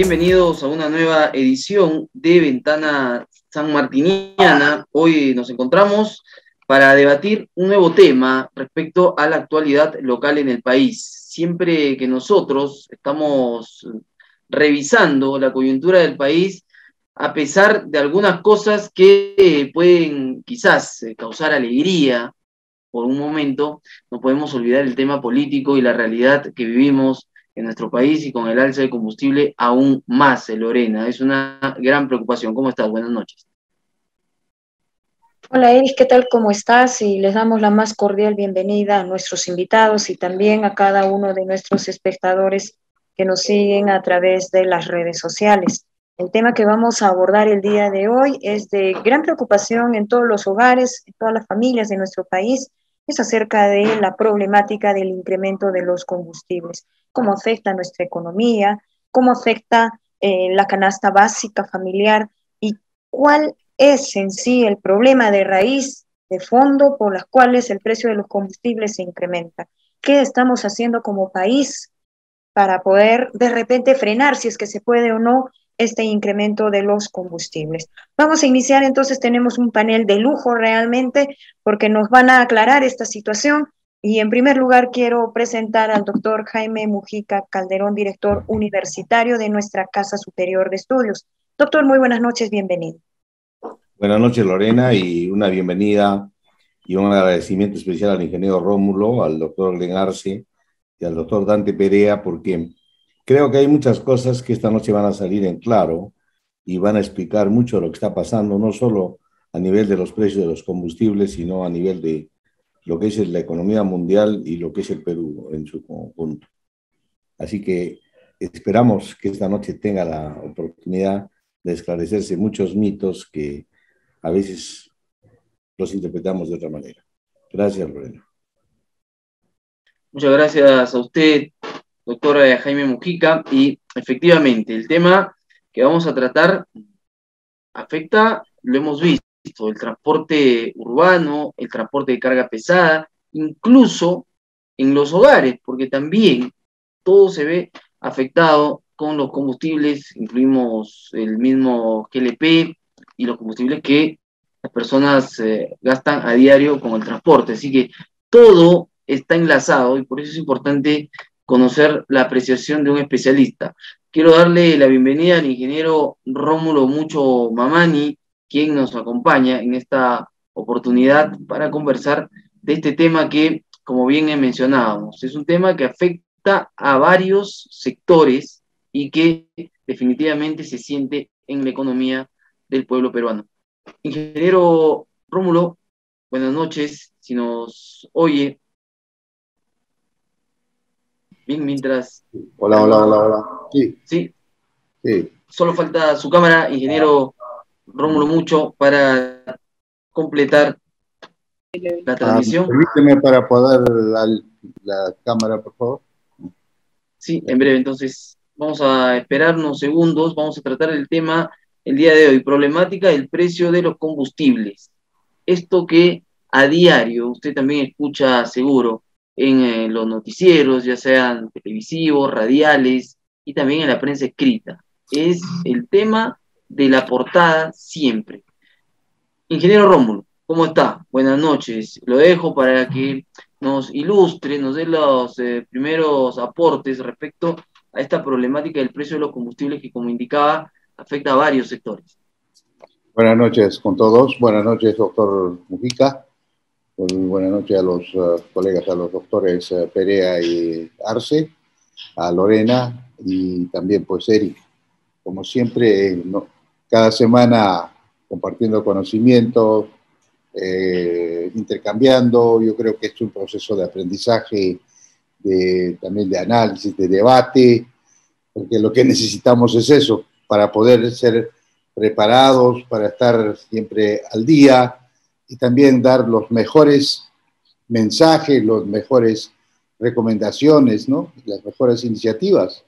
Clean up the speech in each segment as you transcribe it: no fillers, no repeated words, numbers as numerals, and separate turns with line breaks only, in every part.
Bienvenidos a una nueva edición de Ventana Sanmartiniana. Hoy nos encontramos para debatir un nuevo tema respecto a la actualidad local en el país. Siempre que nosotros estamos revisando la coyuntura del país, a pesar de algunas cosas que pueden quizás causar alegría por un momento, no podemos olvidar el tema político y la realidad que vivimos en nuestro país, y con el alza de combustible aún más, Lorena. Es una gran preocupación. ¿Cómo estás? Buenas noches.
Hola Eris, ¿qué tal? ¿Cómo estás? Y les damos la más cordial bienvenida a nuestros invitados y también a cada uno de nuestros espectadores que nos siguen a través de las redes sociales. El tema que vamos a abordar el día de hoy es de gran preocupación en todos los hogares, en todas las familias de nuestro país. Es acerca de la problemática del incremento de los combustibles, cómo afecta a nuestra economía, cómo afecta la canasta básica familiar y cuál es en sí el problema de raíz, de fondo, por las cuales el precio de los combustibles se incrementa. ¿Qué estamos haciendo como país para poder de repente frenar, si es que se puede o no, este incremento de los combustibles? Vamos a iniciar, entonces tenemos un panel de lujo realmente, porque nos van a aclarar esta situación. Y en primer lugar quiero presentar al doctor Jaime Mujica Calderón, director universitario de nuestra Casa Superior de Estudios. Doctor, muy buenas noches, bienvenido.
Buenas noches, Lorena, y una bienvenida y un agradecimiento especial al ingeniero Rómulo, al doctor Glenn Arce y al doctor Dante Perea, porque creo que hay muchas cosas que esta noche van a salir en claro y van a explicar mucho lo que está pasando, no solo a nivel de los precios de los combustibles, sino a nivel de lo que es la economía mundial y lo que es el Perú en su conjunto. Así que esperamos que esta noche tenga la oportunidad de esclarecerse muchos mitos que a veces los interpretamos de otra manera. Gracias, Lorena.
Muchas gracias a usted, doctor Jaime Mujica. Y efectivamente, el tema que vamos a tratar afecta, lo hemos visto, el transporte urbano, el transporte de carga pesada, incluso en los hogares, porque también todo se ve afectado con los combustibles, incluimos el mismo GLP y los combustibles que las personas gastan a diario con el transporte. Así que todo está enlazado y por eso es importante conocer la apreciación de un especialista. Quiero darle la bienvenida al ingeniero Rómulo Mucho Mamani, quien nos acompaña en esta oportunidad para conversar de este tema que, como bien mencionábamos, es un tema que afecta a varios sectores y que definitivamente se siente en la economía del pueblo peruano. Ingeniero Rómulo, buenas noches, si nos oye. Bien, mientras...
Hola.
Sí.
Sí.
Solo falta su cámara, ingeniero Rómulo Mucho, para completar la transmisión.
Permíteme para poder la cámara, por favor.
Sí, en breve. Entonces, vamos a esperar unos segundos. Vamos a tratar el tema el día de hoy, problemática del precio de los combustibles. Esto que a diario usted también escucha seguro en los noticieros, ya sean televisivos, radiales y también en la prensa escrita. Es el tema de la portada siempre. Ingeniero Rómulo, ¿cómo está? Buenas noches. Lo dejo para que nos ilustre, nos dé los primeros aportes respecto a esta problemática del precio de los combustibles que, como indicaba, afecta a varios sectores.
Buenas noches con todos. Buenas noches, doctor Mujica. Buenas noches a los colegas, a los doctores Perea y Arce, a Lorena y también pues Eric. Como siempre, cada semana compartiendo conocimientos, intercambiando. Yo creo que es un proceso de aprendizaje, también de análisis, de debate, porque lo que necesitamos es eso, para poder ser preparados, para estar siempre al día y también dar los mejores mensajes, las mejores recomendaciones, ¿no? Las mejores iniciativas,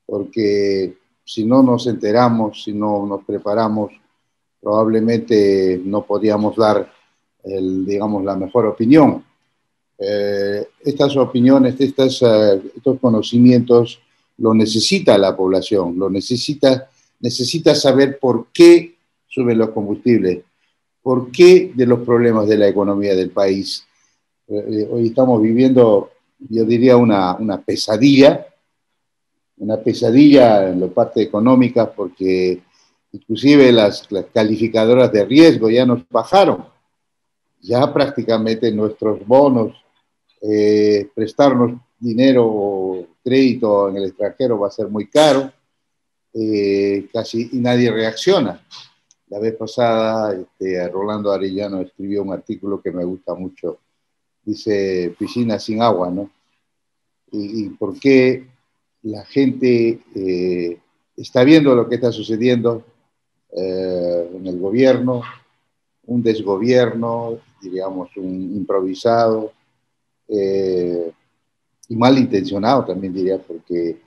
porque si no nos enteramos, si no nos preparamos, probablemente no podíamos dar, digamos, la mejor opinión. Estas opiniones, estos conocimientos lo necesita la población, necesita saber por qué suben los combustibles, por qué de los problemas de la economía del país. Hoy estamos viviendo, yo diría, una pesadilla en la parte económica, porque inclusive las calificadoras de riesgo ya nos bajaron. Ya prácticamente nuestros bonos, prestarnos dinero o crédito en el extranjero va a ser muy caro, casi y nadie reacciona. La vez pasada, Rolando Arellano escribió un artículo que me gusta mucho. Dice, piscina sin agua, ¿no? Y por qué la gente está viendo lo que está sucediendo en el gobierno, un desgobierno, diríamos, un improvisado y malintencionado también diría, porque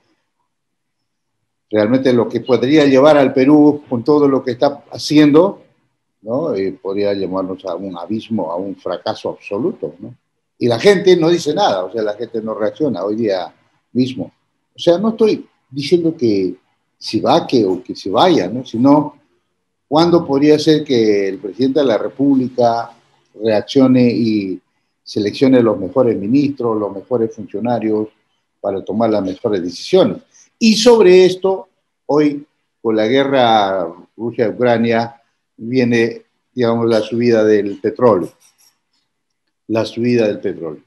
realmente lo que podría llevar al Perú con todo lo que está haciendo, ¿no? Podría llevarnos a un abismo, a un fracaso absoluto, ¿no? Y la gente no dice nada, o sea, la gente no reacciona hoy día mismo. O sea, no estoy diciendo que si va o que se vaya, ¿no? Sino, ¿cuándo podría ser que el presidente de la República reaccione y seleccione los mejores ministros, los mejores funcionarios para tomar las mejores decisiones? Y sobre esto, hoy, con la guerra Rusia-Ucrania, viene, digamos, la subida del petróleo. La subida del petróleo.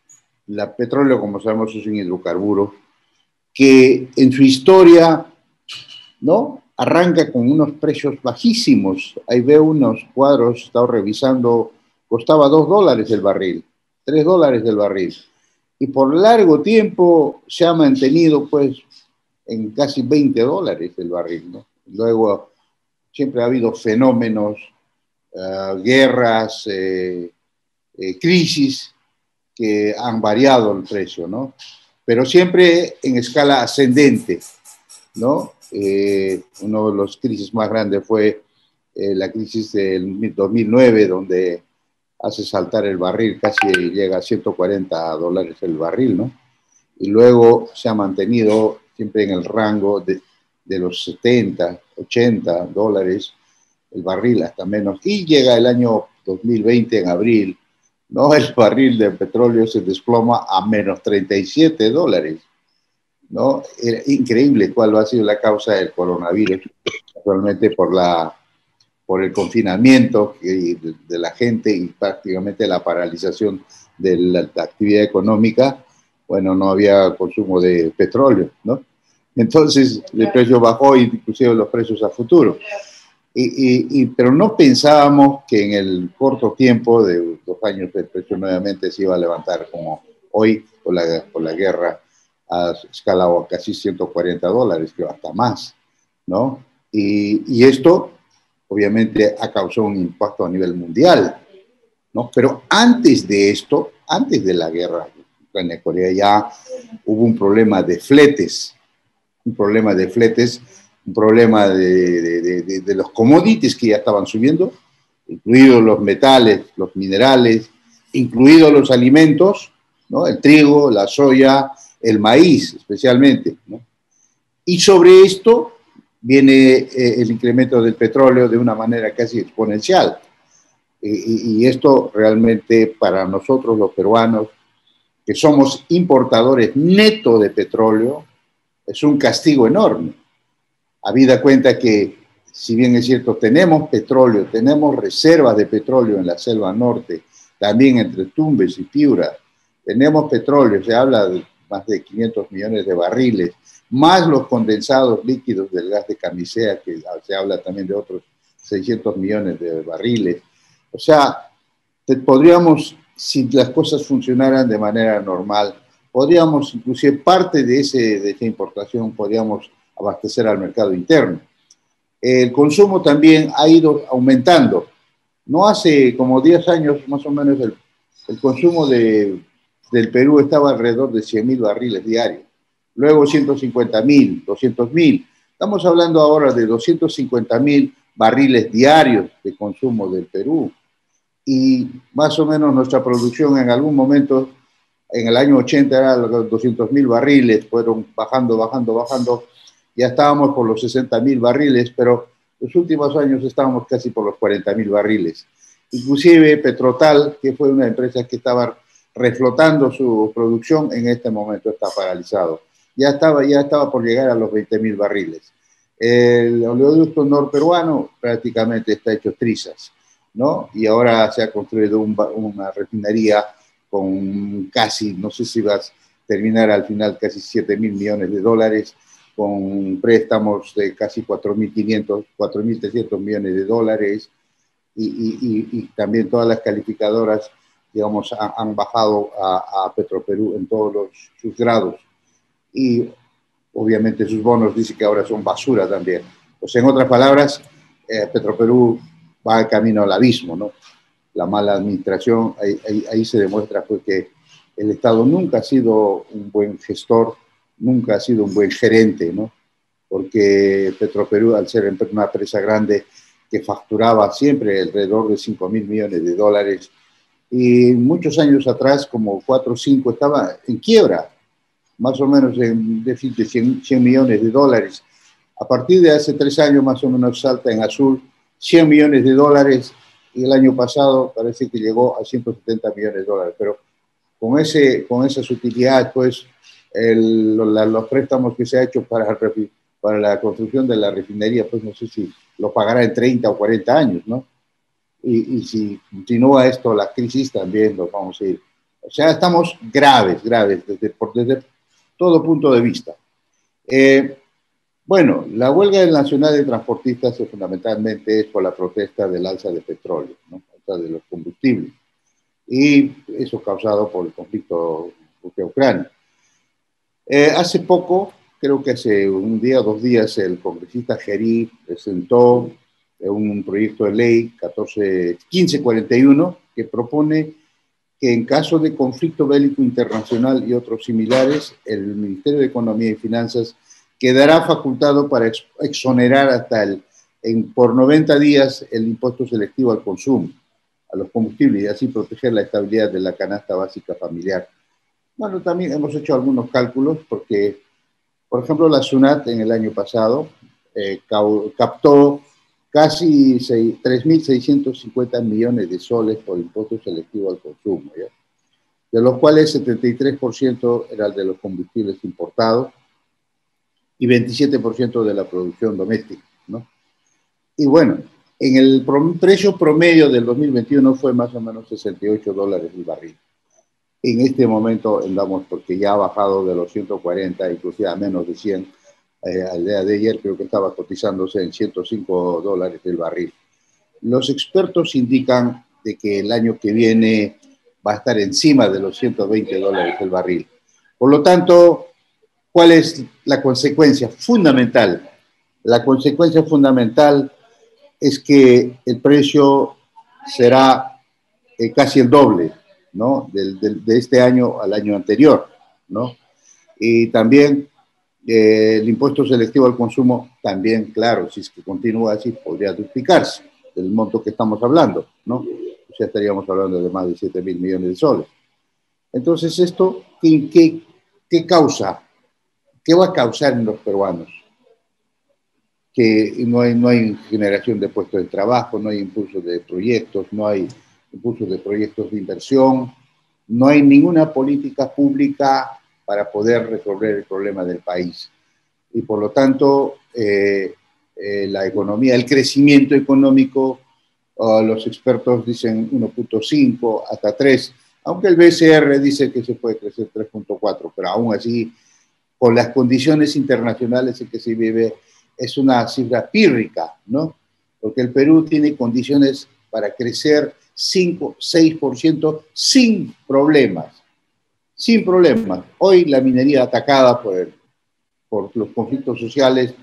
El petróleo, como sabemos, es un hidrocarburo que en su historia, ¿no?, arranca con unos precios bajísimos. Ahí veo unos cuadros, he estado revisando, costaba $2 el barril, $3 el barril. Y por largo tiempo se ha mantenido, pues, en casi $20 el barril, ¿no? Luego siempre ha habido fenómenos, guerras, crisis que han variado el precio, ¿no? Pero siempre en escala ascendente, ¿no? Uno de los crisis más grandes fue la crisis del 2009, donde hace saltar el barril, casi llega a $140 el barril, ¿no? Y luego se ha mantenido siempre en el rango de los 70, $80 el barril, hasta menos. Y llega el año 2020, en abril, ¿no? El barril de petróleo se desploma a menos $37, ¿no? Era increíble cuál ha sido la causa del coronavirus, actualmente por el confinamiento de la gente y prácticamente la paralización de la actividad económica. Bueno, no había consumo de petróleo, ¿no? Entonces el precio bajó, inclusive los precios a futuro. Pero no pensábamos que en el corto tiempo de 2 años el precio nuevamente se iba a levantar como hoy por la guerra, a escala a casi $140, que hasta más, ¿no? Y esto obviamente ha causado un impacto a nivel mundial, ¿no? Pero antes de esto, antes de la guerra Ucrania-Corea, ya hubo un problema de fletes, un problema de los commodities que ya estaban subiendo, incluidos los metales, los minerales, incluidos los alimentos, ¿no? El trigo, la soya, el maíz especialmente, ¿no? Y sobre esto viene el incremento del petróleo de una manera casi exponencial. Y esto realmente para nosotros los peruanos, que somos importadores netos de petróleo, es un castigo enorme. Habida cuenta que, si bien es cierto, tenemos petróleo, tenemos reservas de petróleo en la selva norte, también entre Tumbes y Piura, tenemos petróleo, se habla de más de 500 millones de barriles, más los condensados líquidos del gas de Camisea, que se habla también de otros 600 millones de barriles. O sea, podríamos, si las cosas funcionaran de manera normal, podríamos, inclusive parte de esa importación, podríamos abastecer al mercado interno. El consumo también ha ido aumentando. No hace como 10 años, más o menos, el consumo del Perú estaba alrededor de 100.000 barriles diarios. Luego 150.000, 200.000. Estamos hablando ahora de 250.000 barriles diarios de consumo del Perú. Y más o menos nuestra producción en algún momento en el año 80 eran los 200.000 barriles, fueron bajando, ya estábamos por los 60.000 barriles, pero los últimos años estábamos casi por los 40.000 barriles. Inclusive Petrotal, que fue una empresa que estaba reflotando su producción, en este momento está paralizado. Ya estaba por llegar a los 20.000 barriles. El oleoducto norperuano prácticamente está hecho trizas, ¿no? Y ahora se ha construido una refinería con casi, no sé si va a terminar al final, casi 7.000 millones de dólares, con préstamos de casi 4.500, 4.300 millones de dólares, y también todas las calificadoras, digamos, han bajado a Petroperú en todos sus grados. Y obviamente sus bonos dicen que ahora son basura también. O sea, en otras palabras, Petroperú va al camino al abismo, ¿no? La mala administración, ahí se demuestra pues, que el Estado nunca ha sido un buen gestor, nunca ha sido un buen gerente, ¿no? Porque Petroperú, al ser una empresa grande que facturaba siempre alrededor de 5.000 millones de dólares, y muchos años atrás, como 4 o 5, estaba en quiebra, más o menos en déficit de 100 millones de dólares. A partir de hace 3 años, más o menos, salta en azul 100 millones de dólares, y el año pasado parece que llegó a 170 millones de dólares. Pero con esa sutilidad, pues, los préstamos que se ha hecho para la construcción de la refinería, pues no sé si lo pagará en 30 o 40 años, ¿no? Y si continúa esto, la crisis también nos vamos a ir. O sea, estamos graves desde todo punto de vista. Bueno, la huelga nacional de transportistas fundamentalmente es por la protesta del alza de petróleo, ¿no? Alza de los combustibles. Y eso causado por el conflicto Rusia-Ucrania. Hace poco, creo que hace un día o 2 días, el congresista Gerí presentó un proyecto de ley 1541 que propone que en caso de conflicto bélico internacional y otros similares, el Ministerio de Economía y Finanzas quedará facultado para exonerar por 90 días el impuesto selectivo al consumo, a los combustibles, y así proteger la estabilidad de la canasta básica familiar. Bueno, también hemos hecho algunos cálculos porque, por ejemplo, la SUNAT en el año pasado captó casi 3.650 millones de soles por impuesto selectivo al consumo, ¿ya? De los cuales 73% era de los combustibles importados y 27% de la producción doméstica, ¿no? Y bueno, en el precio promedio del 2021 fue más o menos $68 el barril. En este momento andamos, porque ya ha bajado de los 140, inclusive a menos de 100. Al día de ayer creo que estaba cotizándose en $105 el barril. Los expertos indican de que el año que viene va a estar encima de los $120 el barril. Por lo tanto, ¿cuál es la consecuencia fundamental? La consecuencia fundamental es que el precio será casi el doble, ¿no? De este año al año anterior, ¿no? Y también el impuesto selectivo al consumo, también, claro, si es que continúa así, podría duplicarse del monto que estamos hablando, ¿no? O sea, estaríamos hablando de más de 7.000 millones de soles. Entonces, ¿esto qué causa? ¿Qué va a causar en los peruanos? Que no hay generación de puestos de trabajo, no hay impulso de proyectos, no hay impulso de proyectos de inversión, no hay ninguna política pública para poder resolver el problema del país. Y por lo tanto, la economía, el crecimiento económico, los expertos dicen 1.5 hasta 3, aunque el BCR dice que se puede crecer 3.4, pero aún así, con las condiciones internacionales en que se vive, es una cifra pírrica, ¿no? Porque el Perú tiene condiciones para crecer 5, 6% sin problemas. Sin problemas. Hoy la minería atacada por los conflictos sociales,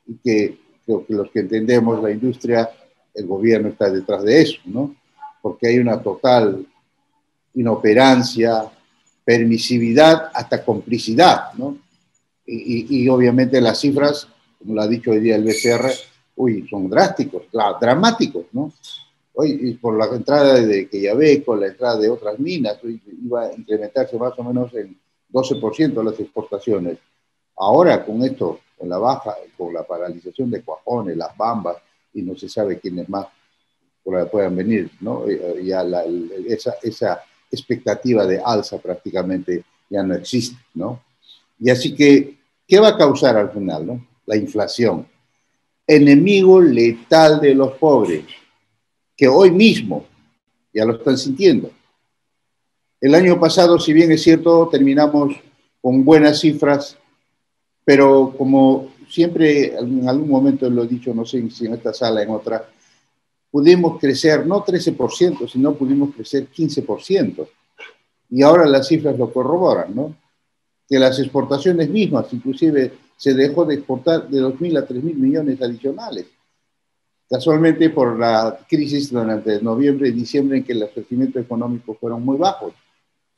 y que creo que los que entendemos la industria, el gobierno está detrás de eso, ¿no? Porque hay una total inoperancia, permisividad, hasta complicidad, ¿no? Y obviamente las cifras, como lo ha dicho hoy día el BCR, son drásticos, dramáticos, ¿no? Hoy, y por la entrada de Quellaveco, la entrada de otras minas, hoy iba a incrementarse más o menos en 12% las exportaciones. Ahora, con esto, con la baja, con la paralización de Cuajones, las Bambas, y no se sabe quiénes más puedan venir, ¿no? Ya esa expectativa de alza prácticamente ya no existe, ¿no? Y así que, ¿qué va a causar al final, no? La inflación. Enemigo letal de los pobres, que hoy mismo ya lo están sintiendo. El año pasado, si bien es cierto, terminamos con buenas cifras, pero como siempre en algún momento lo he dicho, no sé si en esta sala, en otra, pudimos crecer no 13%, sino pudimos crecer 15%. Y ahora las cifras lo corroboran, ¿no? Que las exportaciones mismas, inclusive se dejó de exportar de 2.000 a 3.000 millones adicionales. Casualmente por la crisis durante noviembre y diciembre en que los crecimientos económicos fueron muy bajos,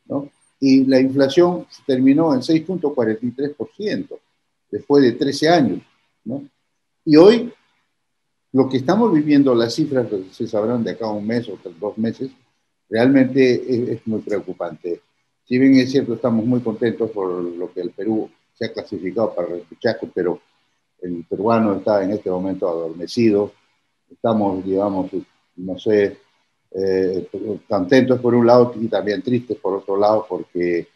¿no? Y la inflación terminó en 6.43% después de 13 años, ¿no? Y hoy lo que estamos viviendo, las cifras se sabrán de acá a un mes o 2 meses, realmente es muy preocupante. Si bien es cierto, estamos muy contentos por lo que el Perú se ha clasificado para el repechaje, pero el peruano está en este momento adormecido. Estamos, digamos, no sé, contentos por un lado y también tristes por otro lado, porque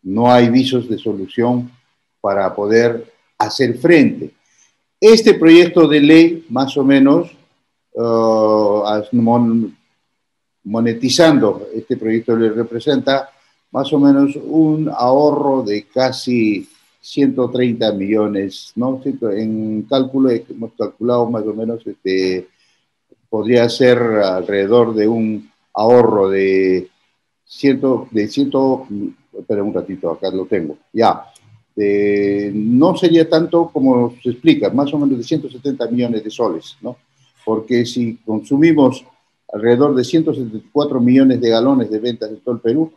no hay visos de solución para poder hacer frente. Este proyecto de ley, más o menos, monetizando este proyecto de ley, representa más o menos un ahorro de casi 130 millones, ¿no? En cálculo, hemos calculado más o menos, podría ser alrededor de un ahorro de espera un ratito, acá lo tengo, ya. No sería tanto como se explica, más o menos de 170 millones de soles, ¿no? Porque si consumimos alrededor de 174 millones de galones de ventas en todo el Perú,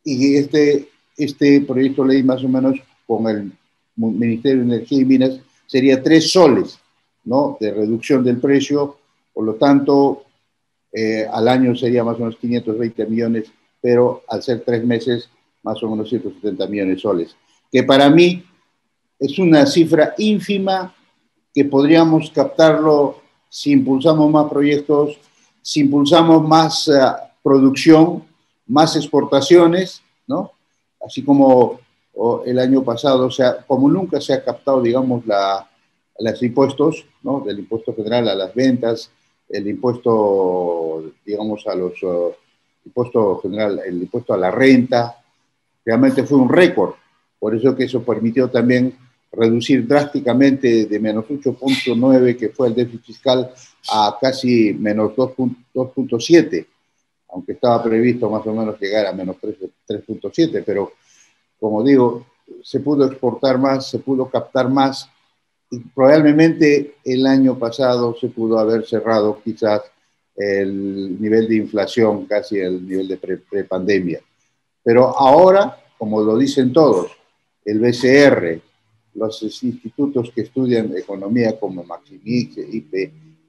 y este proyecto de ley más o menos con el Ministerio de Energía y Minas sería 3 soles, ¿no? De reducción del precio, por lo tanto, al año sería más o menos 520 millones, pero al ser 3 meses, más o menos 170 millones de soles, que para mí es una cifra ínfima que podríamos captarlo si impulsamos más proyectos, si impulsamos más producción, más exportaciones, ¿no? Así como el año pasado, o sea, como nunca se ha captado, digamos, los impuestos, ¿no? Del impuesto general a las ventas, el impuesto, digamos, a los impuesto general, el impuesto a la renta, realmente fue un récord. Por eso que eso permitió también reducir drásticamente de menos 8.9, que fue el déficit fiscal, a casi menos 2.7, aunque estaba previsto más o menos llegar a menos 3.7, pero como digo, se pudo exportar más, se pudo captar más, y probablemente el año pasado se pudo haber cerrado quizás el nivel de inflación, casi el nivel de prepandemia. Pero ahora, como lo dicen todos, el BCR, los institutos que estudian economía como Maximix,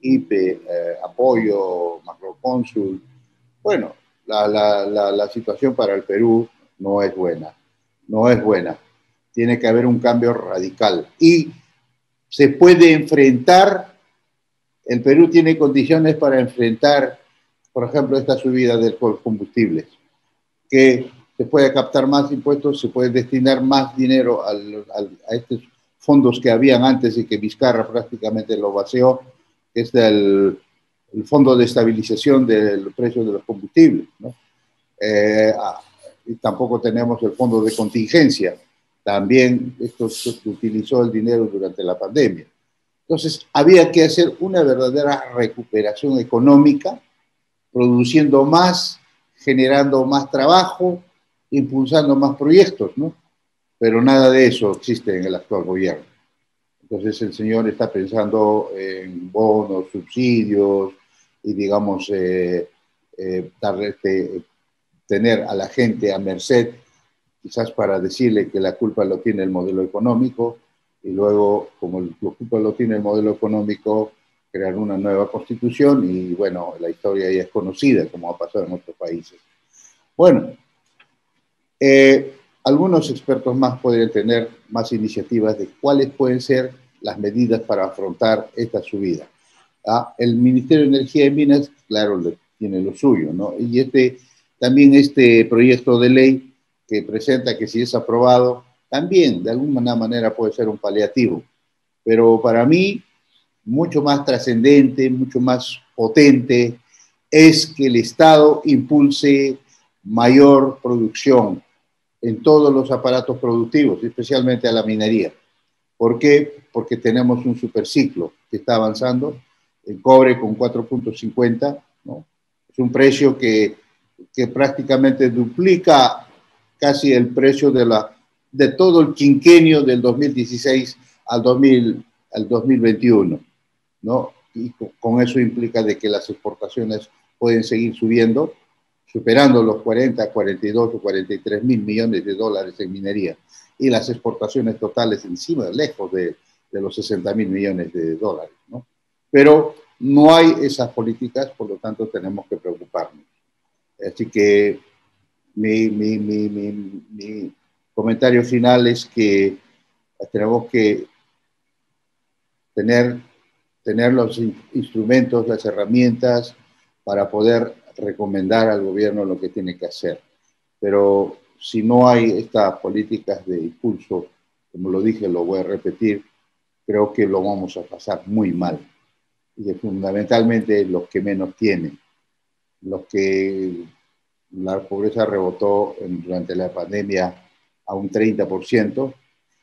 IPE, Apoyo, Macrocónsul, bueno, la situación para el Perú no es buena, no es buena. Tiene que haber un cambio radical y se puede enfrentar, el Perú tiene condiciones para enfrentar, por ejemplo, esta subida de los combustibles, que se puede captar más impuestos, se puede destinar más dinero a estos fondos que habían antes y que Vizcarra prácticamente lo vació, que es el Fondo de Estabilización del Precio de los Combustibles, ¿no? Y tampoco tenemos el Fondo de Contingencia, también esto se utilizó el dinero durante la pandemia. Entonces, había que hacer una verdadera recuperación económica, produciendo más, generando más trabajo, impulsando más proyectos, ¿no? Pero nada de eso existe en el actual gobierno. Entonces el señor está pensando en bonos, subsidios y, digamos, tener a la gente a merced, quizás para decirle que la culpa lo tiene el modelo económico, y luego, como la culpa lo tiene el modelo económico, crear una nueva constitución y bueno, la historia ya es conocida, como ha pasado en otros países. Bueno, algunos expertos más podrían tener más iniciativas de cuáles pueden ser las medidas para afrontar esta subida. El Ministerio de Energía y Minas, claro, tiene lo suyo, ¿no? Y también este proyecto de ley que presenta, que si es aprobado, también de alguna manera puede ser un paliativo. Pero para mí, mucho más trascendente, mucho más potente, es que el Estado impulse mayor producción en todos los aparatos productivos, especialmente a la minería. ¿Por qué? Porque tenemos un superciclo que está avanzando, el cobre con 4.50, ¿no? Es un precio que prácticamente duplica casi el precio de todo el quinquenio del 2016 al 2021, ¿no? Y con eso implica de que las exportaciones pueden seguir subiendo, superando los 40, 42 o 43 mil millones de dólares en minería, y las exportaciones totales encima, lejos de los 60 mil millones de dólares, ¿no? Pero no hay esas políticas, por lo tanto tenemos que preocuparnos. Así que mi comentario final es que tenemos que tener los instrumentos, las herramientas para poder recomendar al gobierno lo que tiene que hacer. Pero si no hay estas políticas de impulso, como lo dije, lo voy a repetir, creo que lo vamos a pasar muy mal. Y fundamentalmente los que menos tienen, los que la pobreza rebotó durante la pandemia a un 30%,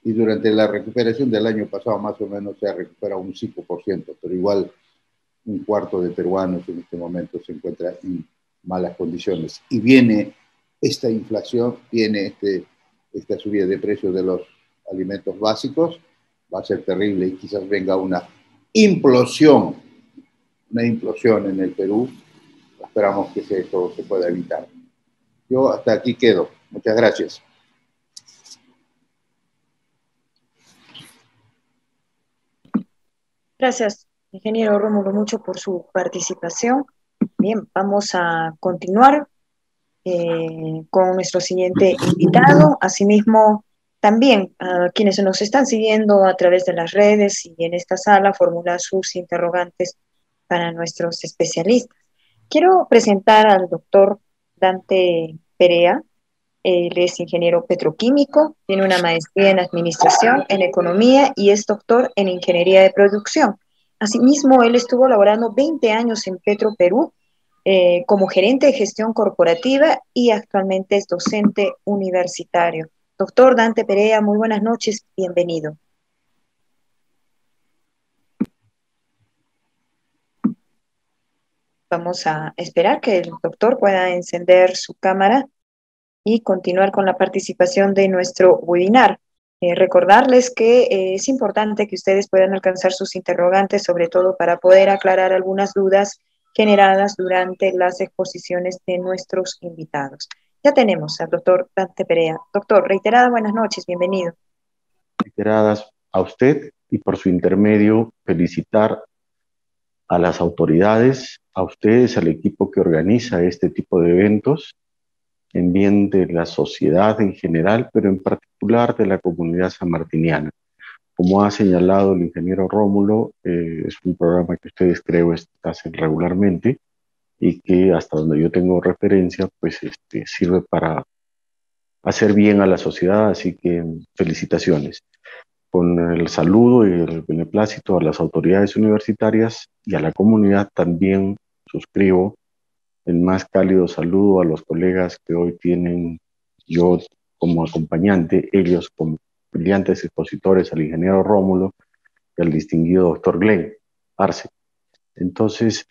y durante la recuperación del año pasado más o menos se ha recuperado un 5%, pero igual un cuarto de peruanos en este momento se encuentra en malas condiciones. Y viene esta inflación, viene esta subida de precios de los alimentos básicos, va a ser terrible y quizás venga una implosión en el Perú. Esperamos que esto se pueda evitar. Yo hasta aquí quedo. Muchas gracias.
Gracias, ingeniero Rómulo, mucho por su participación. Bien, vamos a continuar con nuestro siguiente invitado. Asimismo, también a quienes nos están siguiendo a través de las redes y en esta sala formular sus interrogantes para nuestros especialistas. Quiero presentar al doctor Dante Perea. Él es ingeniero petroquímico, tiene una maestría en administración, en economía y es doctor en ingeniería de producción. Asimismo, él estuvo laborando 20 años en Petro Perú como gerente de gestión corporativa y actualmente es docente universitario. Doctor Dante Perea, muy buenas noches, bienvenido. Vamos a esperar que el doctor pueda encender su cámara y continuar con la participación de nuestro webinar. Recordarles que es importante que ustedes puedan alcanzar sus interrogantes, sobre todo para poder aclarar algunas dudas generadas durante las exposiciones de nuestros invitados. Ya tenemos al doctor Dante Perea. Doctor, reiteradas buenas noches, bienvenido.
Reiteradas a usted y por su intermedio felicitar a las autoridades, a ustedes, al equipo que organiza este tipo de eventos, en bien de la sociedad en general, pero en particular de la comunidad sanmartiniana. Como ha señalado el ingeniero Rómulo, es un programa que ustedes creo hacen regularmente y que hasta donde yo tengo referencia, pues sirve para hacer bien a la sociedad, así que felicitaciones. Con el saludo y el beneplácito a las autoridades universitarias y a la comunidad, también suscribo el más cálido saludo a los colegas que hoy tienen yo como acompañante, ellos como brillantes expositores, al ingeniero Rómulo y al distinguido doctor Glenn Arce. Entonces,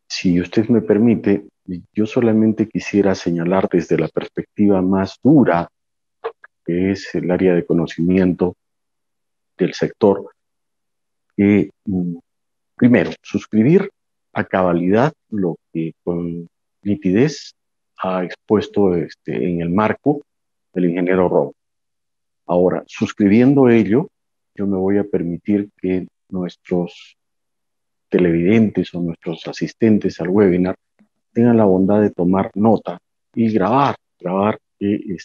si usted me permite, yo solamente quisiera señalar desde la perspectiva más dura, que es el área de conocimiento del sector, que primero, suscribir a cabalidad lo que con nitidez ha expuesto en el marco del ingeniero Rob. Ahora, suscribiendo ello, yo me voy a permitir que nuestros televidentes o nuestros asistentes al webinar tengan la bondad de tomar nota y grabar que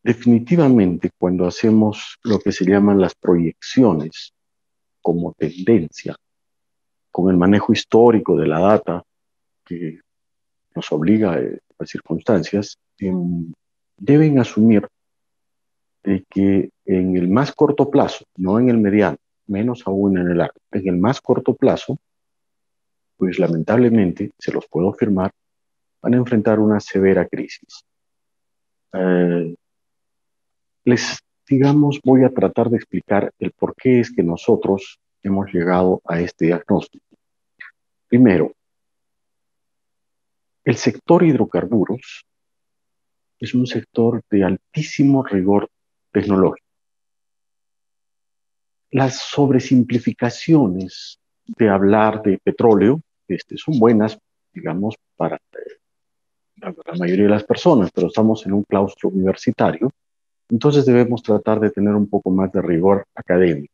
definitivamente cuando hacemos lo que se llaman las proyecciones como tendencia, con el manejo histórico de la data que nos obliga a las circunstancias, deben asumir de que en el más corto plazo, no en el mediano, menos aún en el largo, en el más corto plazo, pues lamentablemente, se los puedo afirmar, van a enfrentar una severa crisis. Digamos, voy a tratar de explicar el por qué es que nosotros hemos llegado a este diagnóstico. Primero, el sector hidrocarburos es un sector de altísimo rigor tecnológico. Las sobresimplificaciones de hablar de petróleo son buenas, digamos, para la mayoría de las personas, pero estamos en un claustro universitario, entonces debemos tratar de tener un poco más de rigor académico.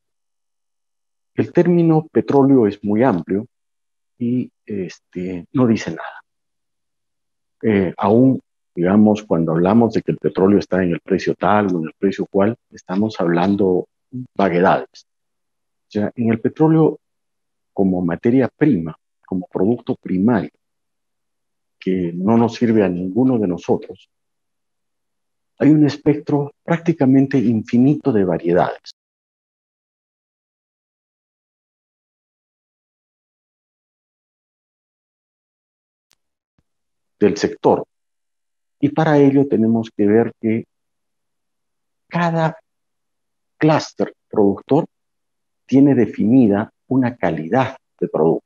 El término petróleo es muy amplio y no dice nada. Aún, digamos, cuando hablamos de que el petróleo está en el precio tal o en el precio cual, estamos hablando vaguedades. O sea, en el petróleo como materia prima, como producto primario, que no nos sirve a ninguno de nosotros, hay un espectro prácticamente infinito de variedades. Del sector. Y para ello tenemos que ver que cada clúster productor tiene definida una calidad de producto.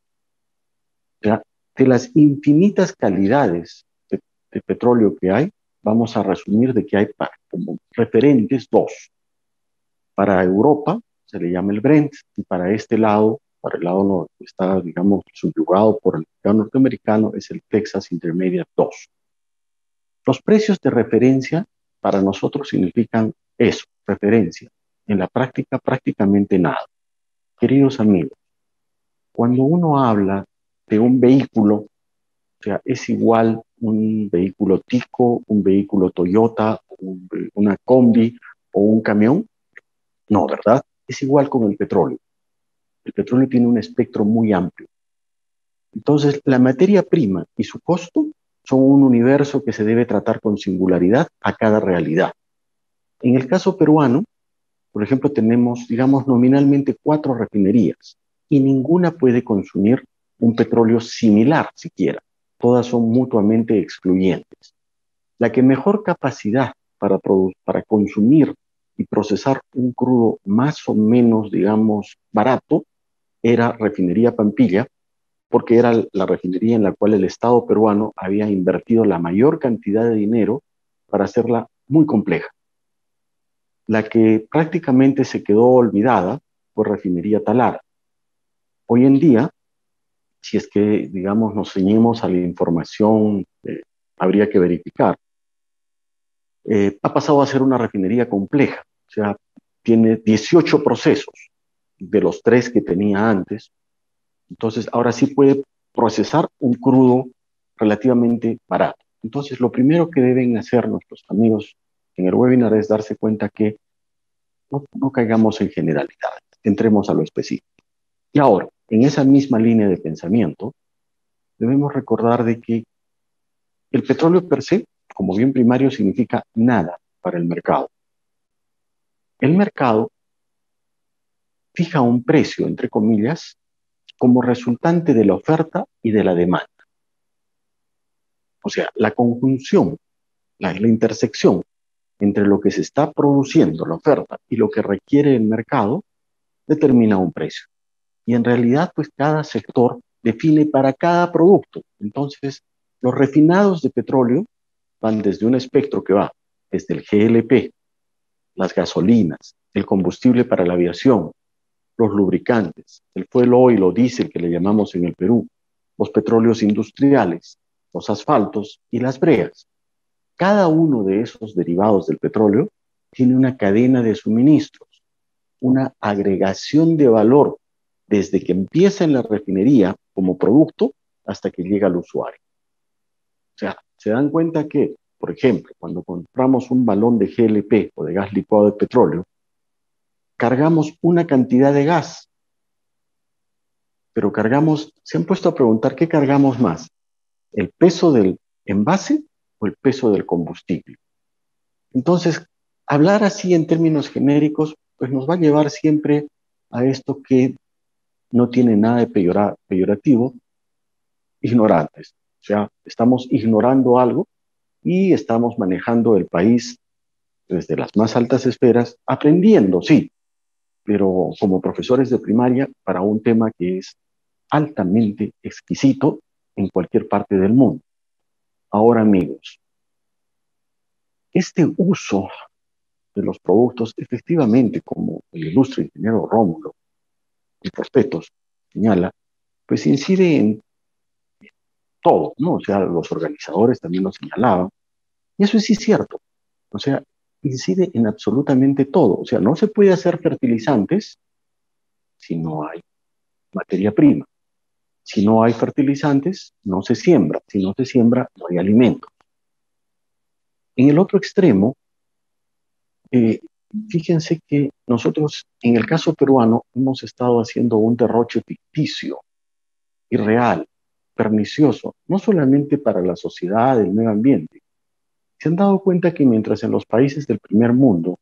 O sea, de las infinitas calidades de petróleo que hay, vamos a resumir de que hay como referentes dos. Para Europa se le llama el Brent y para este lado, para el lado que está, digamos, subyugado por el mercado norteamericano, es el Texas Intermediate 2. Los precios de referencia para nosotros significan eso, referencia. En la práctica, prácticamente nada. Queridos amigos, cuando uno habla de un vehículo, o sea, es igual un vehículo Tico, un vehículo Toyota, una combi o un camión. No, ¿verdad? Es igual con el petróleo. El petróleo tiene un espectro muy amplio. Entonces, la materia prima y su costo son un universo que se debe tratar con singularidad a cada realidad. En el caso peruano, por ejemplo, tenemos, digamos, nominalmente 4 refinerías y ninguna puede consumir un petróleo similar siquiera. Todas son mutuamente excluyentes. La que mejor capacidad para consumir y procesar un crudo más o menos, digamos, barato era Refinería Pampilla, porque era la refinería en la cual el Estado peruano había invertido la mayor cantidad de dinero para hacerla muy compleja. La que prácticamente se quedó olvidada fue Refinería Talara. Hoy en día, si es que, digamos, nos ceñimos a la información, habría que verificar, ha pasado a ser una refinería compleja, o sea, tiene 18 procesos de los 3 que tenía antes, entonces ahora sí puede procesar un crudo relativamente barato. Entonces, lo primero que deben hacer nuestros amigos en el webinar es darse cuenta que no caigamos en generalidades, entremos a lo específico. Y ahora, en esa misma línea de pensamiento, debemos recordar de que el petróleo per se, como bien primario, significa nada para el mercado. El mercado fija un precio, entre comillas, como resultante de la oferta y de la demanda. O sea, la conjunción, la intersección entre lo que se está produciendo, la oferta, y lo que requiere el mercado, determina un precio. Y en realidad, pues cada sector define para cada producto. Entonces, los refinados de petróleo van desde un espectro que va desde el GLP, las gasolinas, el combustible para la aviación, los lubricantes, el fuel oil o diésel que le llamamos en el Perú, los petróleos industriales, los asfaltos y las breas. Cada uno de esos derivados del petróleo tiene una cadena de suministros, una agregación de valor desde que empieza en la refinería como producto hasta que llega al usuario. O sea, se dan cuenta que, por ejemplo, cuando compramos un balón de GLP o de gas licuado de petróleo, cargamos una cantidad de gas, pero cargamos, se han puesto a preguntar qué cargamos más, el peso del envase o el peso del combustible. Entonces, hablar así en términos genéricos, pues nos va a llevar siempre a esto que no tiene nada de peyorativo, ignorantes. O sea, estamos ignorando algo y estamos manejando el país desde las más altas esferas, aprendiendo, sí, pero como profesores de primaria para un tema que es altamente exquisito en cualquier parte del mundo. Ahora, amigos, este uso de los productos, efectivamente, como el ilustre ingeniero Rómulo, y respetos, señala, pues incide en todo, ¿no? O sea, los organizadores también lo señalaban, y eso sí es cierto, o sea, incide en absolutamente todo, o sea, no se puede hacer fertilizantes si no hay materia prima, si no hay fertilizantes, no se siembra, si no se siembra, no hay alimento. En el otro extremo, fíjense que nosotros, en el caso peruano, hemos estado haciendo un derroche ficticio, irreal, pernicioso, no solamente para la sociedad, el medio ambiente. Se han dado cuenta que mientras en los países del primer mundo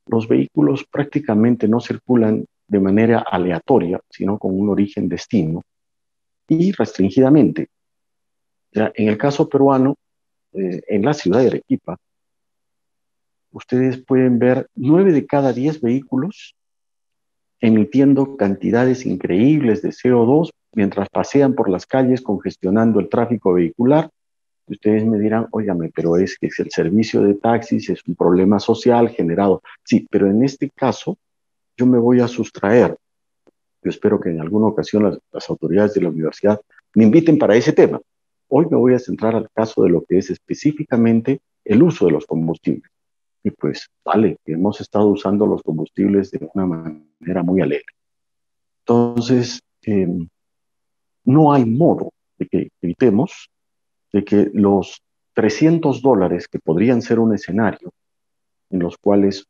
los vehículos prácticamente no circulan de manera aleatoria, sino con un origen-destino, y restringidamente. Ya, en el caso peruano, en la ciudad de Arequipa, ustedes pueden ver 9 de cada 10 vehículos emitiendo cantidades increíbles de CO2 mientras pasean por las calles congestionando el tráfico vehicular. Ustedes me dirán, óigame, pero es que el servicio de taxis es un problema social generado. Sí, pero en este caso yo me voy a sustraer. Yo espero que en alguna ocasión las autoridades de la universidad me inviten para ese tema. Hoy me voy a centrar al caso de lo que es específicamente el uso de los combustibles. Y pues, vale, hemos estado usando los combustibles de una manera muy alegre. Entonces, no hay modo de que evitemos de que los $300 que podrían ser un escenario en los cuales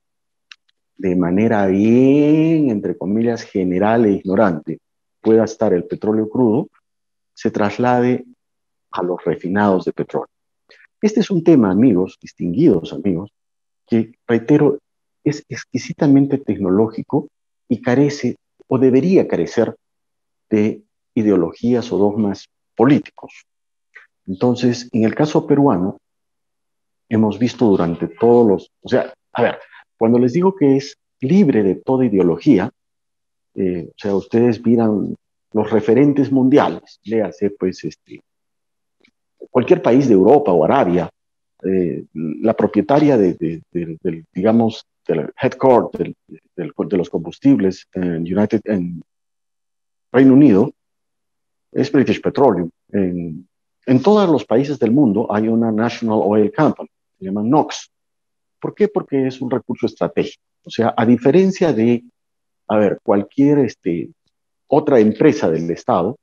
de manera bien, entre comillas, general e ignorante, pueda estar el petróleo crudo, se traslade a los refinados de petróleo. Este es un tema, amigos, distinguidos amigos, que, reitero, es exquisitamente tecnológico y carece, o debería carecer, de ideologías o dogmas políticos. Entonces, en el caso peruano, hemos visto durante todos los, o sea, a ver, cuando les digo que es libre de toda ideología, o sea, ustedes miran los referentes mundiales, léase, pues, cualquier país de Europa o Arabia, la propietaria del, digamos, del headquarter de los combustibles en Reino Unido es British Petroleum. En todos los países del mundo hay una National Oil Company, se llama NOx. ¿Por qué? Porque es un recurso estratégico. O sea, a diferencia de, a ver, cualquier otra empresa del Estado,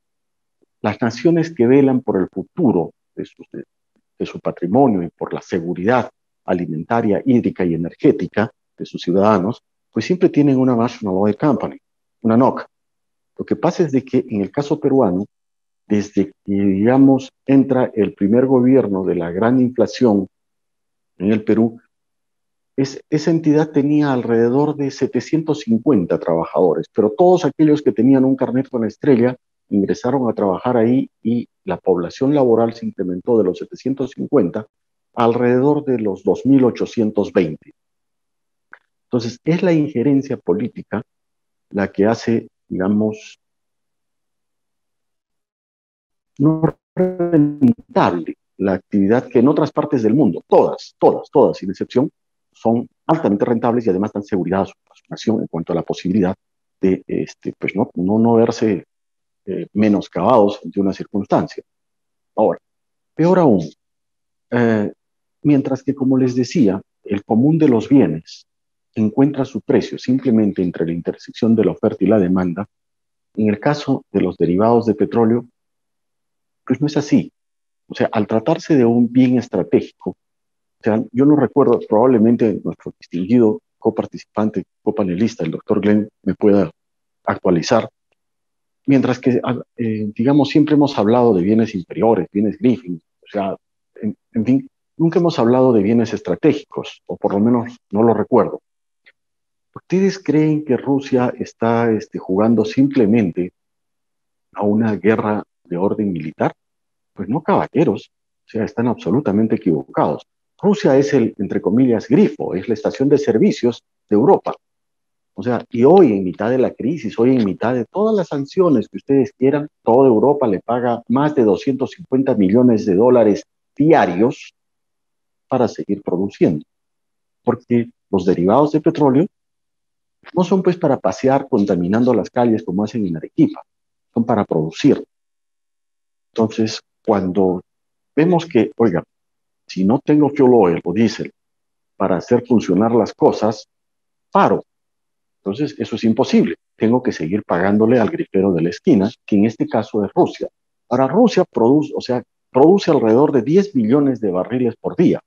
las naciones que velan por el futuro de su patrimonio y por la seguridad alimentaria, hídrica y energética de sus ciudadanos, pues siempre tienen una National Oil Company, una NOC. Lo que pasa es de que en el caso peruano, desde que, digamos, entra el primer gobierno de la gran inflación en el Perú, esa entidad tenía alrededor de 750 trabajadores, pero todos aquellos que tenían un carnet con estrella ingresaron a trabajar ahí y la población laboral se incrementó de los 750 a alrededor de los 2.820. Entonces, es la injerencia política la que hace, digamos, no rentable la actividad que en otras partes del mundo, todas, sin excepción, son altamente rentables y además dan seguridad a su nación en cuanto a la posibilidad de pues no verse menoscabados ante una circunstancia. Ahora, peor aún, mientras que, como les decía, el común de los bienes encuentra su precio simplemente entre la intersección de la oferta y la demanda, En el caso de los derivados de petróleo, pues no es así. O sea, al tratarse de un bien estratégico, o sea, yo no recuerdo, probablemente nuestro distinguido coparticipante, copanelista, el doctor Glenn, me pueda actualizar, mientras que, digamos, siempre hemos hablado de bienes inferiores, bienes Griffin, o sea, en fin, nunca hemos hablado de bienes estratégicos, o por lo menos no lo recuerdo. ¿Ustedes creen que Rusia está jugando simplemente a una guerra de orden militar? Pues no, caballeros, o sea, están absolutamente equivocados. Rusia es el, entre comillas, grifo, es la estación de servicios de Europa. O sea, y hoy en mitad de la crisis, hoy en mitad de todas las sanciones que ustedes quieran, toda Europa le paga más de 250 millones de dólares diarios para seguir produciendo. Porque los derivados de petróleo no son pues para pasear contaminando las calles como hacen en Arequipa, son para producir. Entonces, cuando vemos que, oiga, si no tengo fuel oil o diésel para hacer funcionar las cosas, paro. Entonces, eso es imposible. Tengo que seguir pagándole al grifero de la esquina, que en este caso es Rusia. Ahora, Rusia produce, o sea, produce alrededor de 10 millones de barriles por día,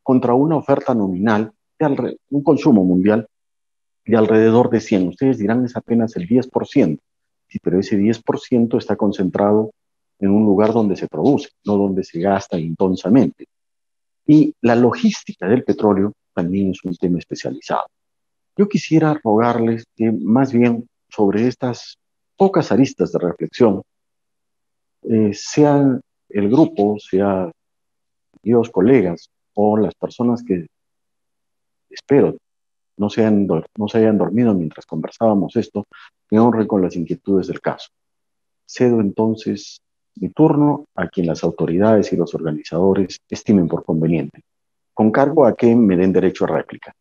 contra una oferta nominal, un consumo mundial de alrededor de 100. Ustedes dirán, es apenas el 10%. Sí, pero ese 10% está concentrado en un lugar donde se produce, no donde se gasta intensamente. Y la logística del petróleo también es un tema especializado. Yo quisiera rogarles que más bien sobre estas pocas aristas de reflexión, sean el grupo, sea los colegas o las personas que espero no se hayan dormido mientras conversábamos esto, me honren con las inquietudes del caso. Cedo entonces mi turno a quien las autoridades y los organizadores estimen por conveniente, con cargo a que me den derecho a réplica.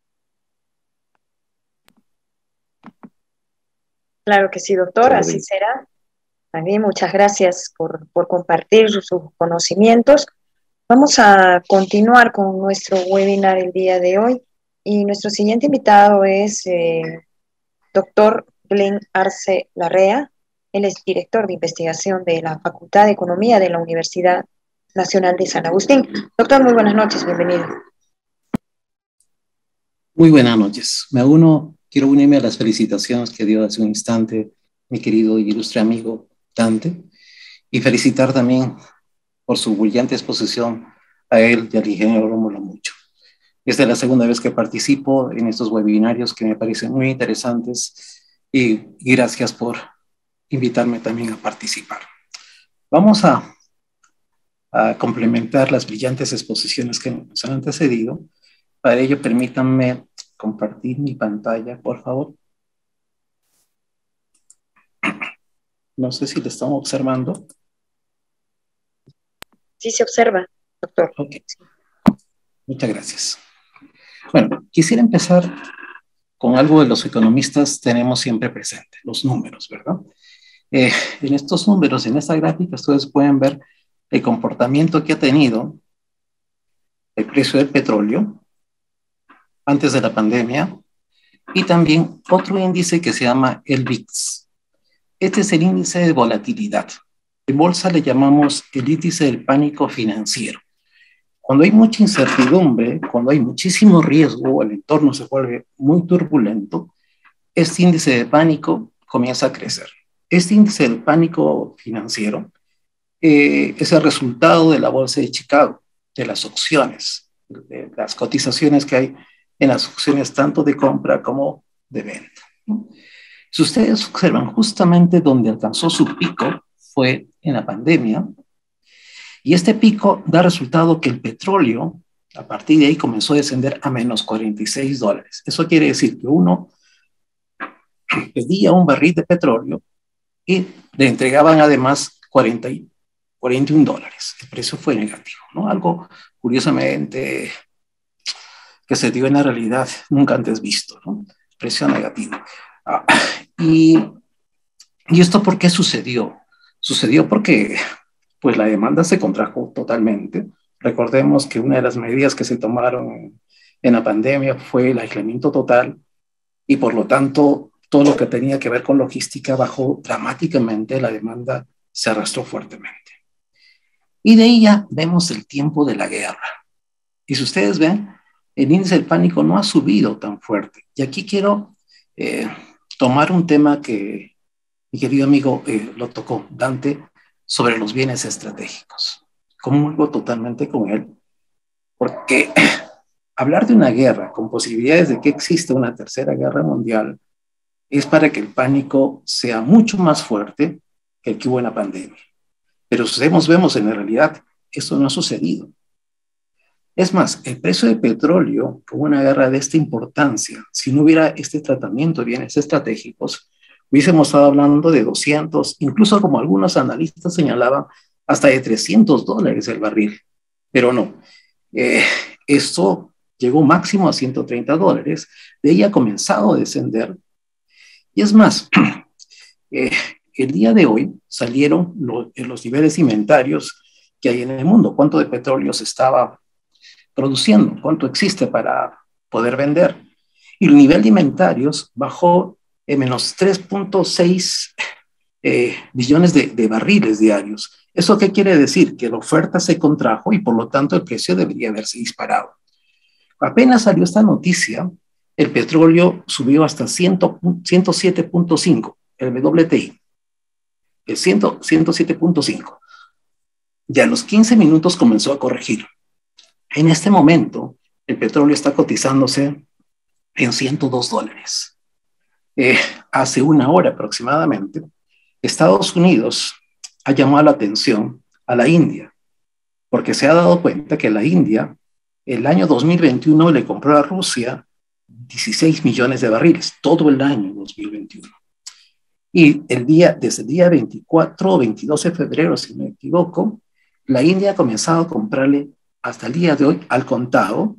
Claro que sí, doctor, así será. También muchas gracias por compartir sus conocimientos. Vamos a continuar con nuestro webinar el día de hoy y nuestro siguiente invitado es doctor Glenn Arce Larrea. Él es director de investigación de la Facultad de Economía de la Universidad Nacional de San Agustín. Doctor, muy buenas noches, bienvenido.
Muy buenas noches. Quiero unirme a las felicitaciones que dio hace un instante mi querido y ilustre amigo Dante, y felicitar también por su brillante exposición a él y al ingeniero Rómulo Mucho. Esta es la segunda vez que participo en estos webinarios que me parecen muy interesantes y gracias por invitarme también a participar. Vamos a complementar las brillantes exposiciones que nos han antecedido. Para ello, permítanme compartir mi pantalla, por favor. No sé si le estamos observando.
Sí, se observa, doctor.
Ok. Muchas gracias. Bueno, quisiera empezar con algo de los economistas tenemos siempre presente, los números, ¿verdad? En estos números, en esta gráfica, ustedes pueden ver el comportamiento que ha tenido el precio del petróleo antes de la pandemia y también otro índice que se llama el VIX. Este es el índice de volatilidad. En bolsa le llamamos el índice del pánico financiero. Cuando hay mucha incertidumbre, cuando hay muchísimo riesgo, el entorno se vuelve muy turbulento, este índice de pánico comienza a crecer. Este índice del pánico financiero es el resultado de la bolsa de Chicago, de las opciones, de las cotizaciones que hay en las opciones tanto de compra como de venta. Si ustedes observan, justamente donde alcanzó su pico fue en la pandemia, y este pico da resultado que el petróleo, a partir de ahí, comenzó a descender a menos $46. Eso quiere decir que uno pedía un barril de petróleo y le entregaban además $41. El precio fue negativo, ¿no? Algo curiosamente que se dio en la realidad nunca antes visto, ¿no? Precio negativo. ¿Y esto por qué sucedió? Sucedió porque pues la demanda se contrajo totalmente. Recordemos que una de las medidas que se tomaron en la pandemia fue el aislamiento total y por lo tanto todo lo que tenía que ver con logística bajó dramáticamente, la demanda se arrastró fuertemente. Y de ahí ya vemos el tiempo de la guerra. Y si ustedes ven, el índice del pánico no ha subido tan fuerte. Y aquí quiero tomar un tema que mi querido amigo lo tocó, Dante, sobre los bienes estratégicos. Comulgo totalmente con él, porque hablar de una guerra con posibilidades de que exista una tercera guerra mundial es para que el pánico sea mucho más fuerte que el que hubo en la pandemia. Pero vemos en la realidad, esto no ha sucedido. Es más, el precio del petróleo, con una guerra de esta importancia, si no hubiera este tratamiento de bienes estratégicos, hubiésemos estado hablando de 200, incluso como algunos analistas señalaban, hasta de $300 el barril. Pero no, esto llegó máximo a $130, de ahí ha comenzado a descender. Y es más, el día de hoy salieron los niveles de inventarios que hay en el mundo, cuánto de petróleo se estaba produciendo, cuánto existe para poder vender. Y el nivel de inventarios bajó en menos 3.6 billones de barriles diarios. ¿Eso qué quiere decir? Que la oferta se contrajo y por lo tanto el precio debería haberse disparado. Apenas salió esta noticia, el petróleo subió hasta 107.5, el WTI, el 107.5. Ya a los 15 minutos comenzó a corregir. En este momento, el petróleo está cotizándose en $102. Hace una hora aproximadamente, Estados Unidos ha llamado la atención a la India, porque se ha dado cuenta que la India, el año 2021, le compró a Rusia 16 millones de barriles, todo el año 2021. Y desde el día 24 o 22 de febrero, si me equivoco, la India ha comenzado a comprarle hasta el día de hoy, al contado,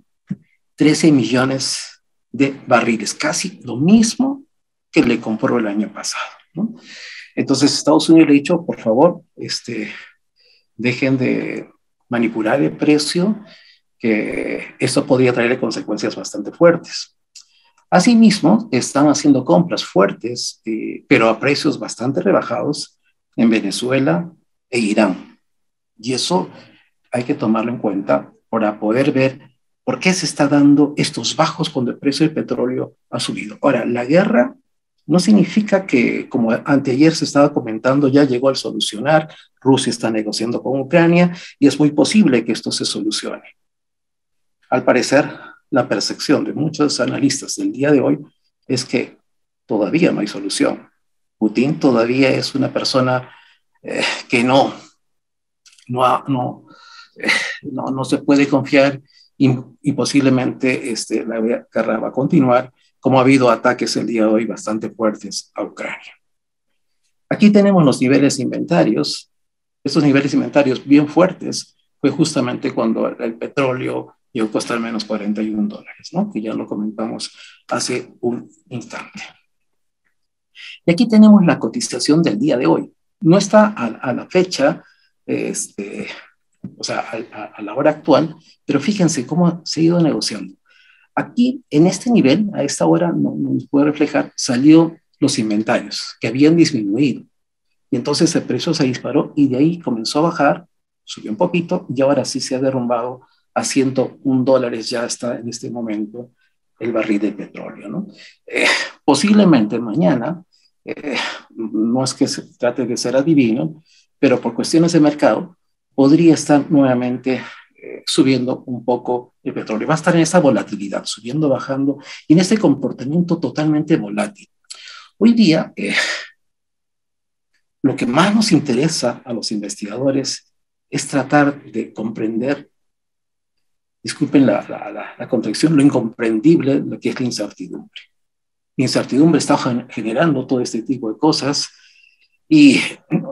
13 millones de barriles, casi lo mismo que le compró el año pasado, ¿no? Entonces Estados Unidos le ha dicho, por favor, dejen de manipular el precio, que esto podría traerle consecuencias bastante fuertes. Asimismo, están haciendo compras fuertes, pero a precios bastante rebajados en Venezuela e Irán. Y eso hay que tomarlo en cuenta para poder ver por qué se está dando estos bajos cuando el precio del petróleo ha subido. Ahora, la guerra no significa que, como anteayer se estaba comentando, ya llegó al solucionar. Rusia está negociando con Ucrania y es muy posible que esto se solucione. Al parecer, la percepción de muchos analistas del día de hoy es que todavía no hay solución. Putin todavía es una persona que no se puede confiar y posiblemente la guerra va a continuar, como ha habido ataques el día de hoy bastante fuertes a Ucrania. Aquí tenemos los niveles de inventarios. Estos niveles de inventarios bien fuertes fue justamente cuando el petróleo llegó a costar menos $41, ¿no? Que ya lo comentamos hace un instante. Y aquí tenemos la cotización del día de hoy. No está a la fecha, o sea, a la hora actual, pero fíjense cómo se ha ido negociando. Aquí, en este nivel, a esta hora, no nos puede reflejar, salió los inventarios, que habían disminuido. Y entonces el precio se disparó y de ahí comenzó a bajar, subió un poquito y ahora sí se ha derrumbado a $101, ya está en este momento el barril de petróleo, ¿no? Posiblemente mañana, no es que se trate de ser adivino, pero por cuestiones de mercado, podría estar nuevamente subiendo un poco el petróleo. Va a estar en esa volatilidad, subiendo, bajando, y en este comportamiento totalmente volátil. Hoy día, lo que más nos interesa a los investigadores es tratar de comprender, disculpen la contracción, lo incomprendible, lo que es la incertidumbre. La incertidumbre está generando todo este tipo de cosas y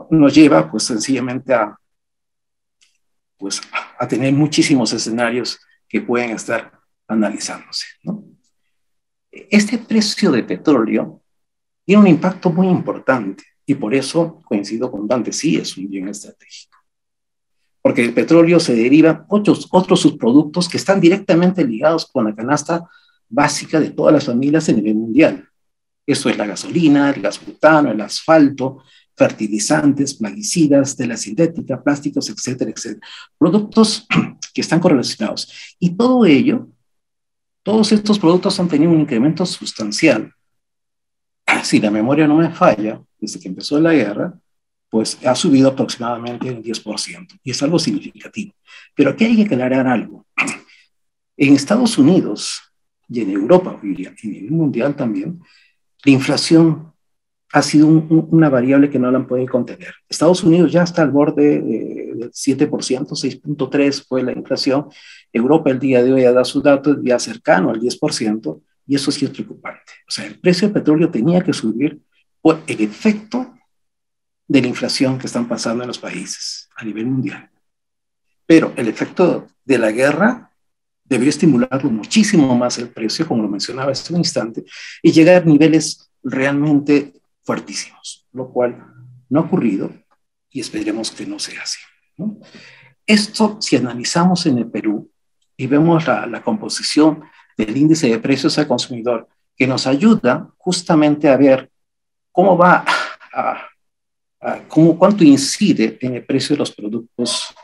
nos lleva, pues, sencillamente a tener muchísimos escenarios que pueden estar analizándose, ¿no? Este precio de petróleo tiene un impacto muy importante y por eso coincido con Dante, sí es un bien estratégico. Porque del petróleo se derivan otros subproductos que están directamente ligados con la canasta básica de todas las familias a nivel mundial. Esto es la gasolina, el gas butano, el asfalto, fertilizantes, plaguicidas, tela sintética, plásticos, etcétera, etcétera. Productos que están correlacionados. Y todo ello, todos estos productos han tenido un incremento sustancial. Si la memoria no me falla, desde que empezó la guerra, pues ha subido aproximadamente un 10%, y es algo significativo. Pero aquí hay que aclarar algo. En Estados Unidos y en Europa, y a nivel mundial también, la inflación ha sido una variable que no la han podido contener. Estados Unidos ya está al borde del 7%, 6.3% fue la inflación. Europa el día de hoy ha dado sus datos ya cercano al 10%, y eso sí es preocupante. O sea, el precio del petróleo tenía que subir por el efecto de la inflación que están pasando en los países a nivel mundial. Pero el efecto de la guerra debería estimularlo muchísimo más el precio, como lo mencionaba hace un instante, y llegar a niveles realmente fuertísimos, lo cual no ha ocurrido y esperemos que no sea así, ¿no? Esto, si analizamos en el Perú y vemos la composición del índice de precios al consumidor, que nos ayuda justamente a ver cómo va cuánto incide en el precio de los productos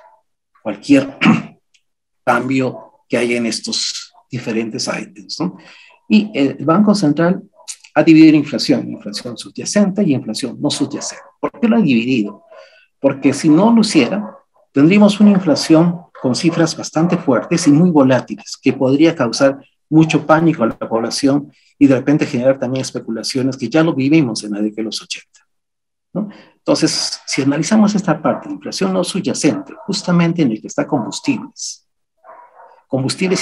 cualquier cambio que hay en estos diferentes ítems, ¿no? Y el Banco Central ha dividido inflación subyacente y inflación no subyacente. ¿Por qué lo ha dividido? Porque si no lo hiciera, tendríamos una inflación con cifras bastante fuertes y muy volátiles, que podría causar mucho pánico a la población y de repente generar también especulaciones que ya lo vivimos en la década de los 80, ¿no? Entonces, si analizamos esta parte de inflación no subyacente, justamente en el que está combustibles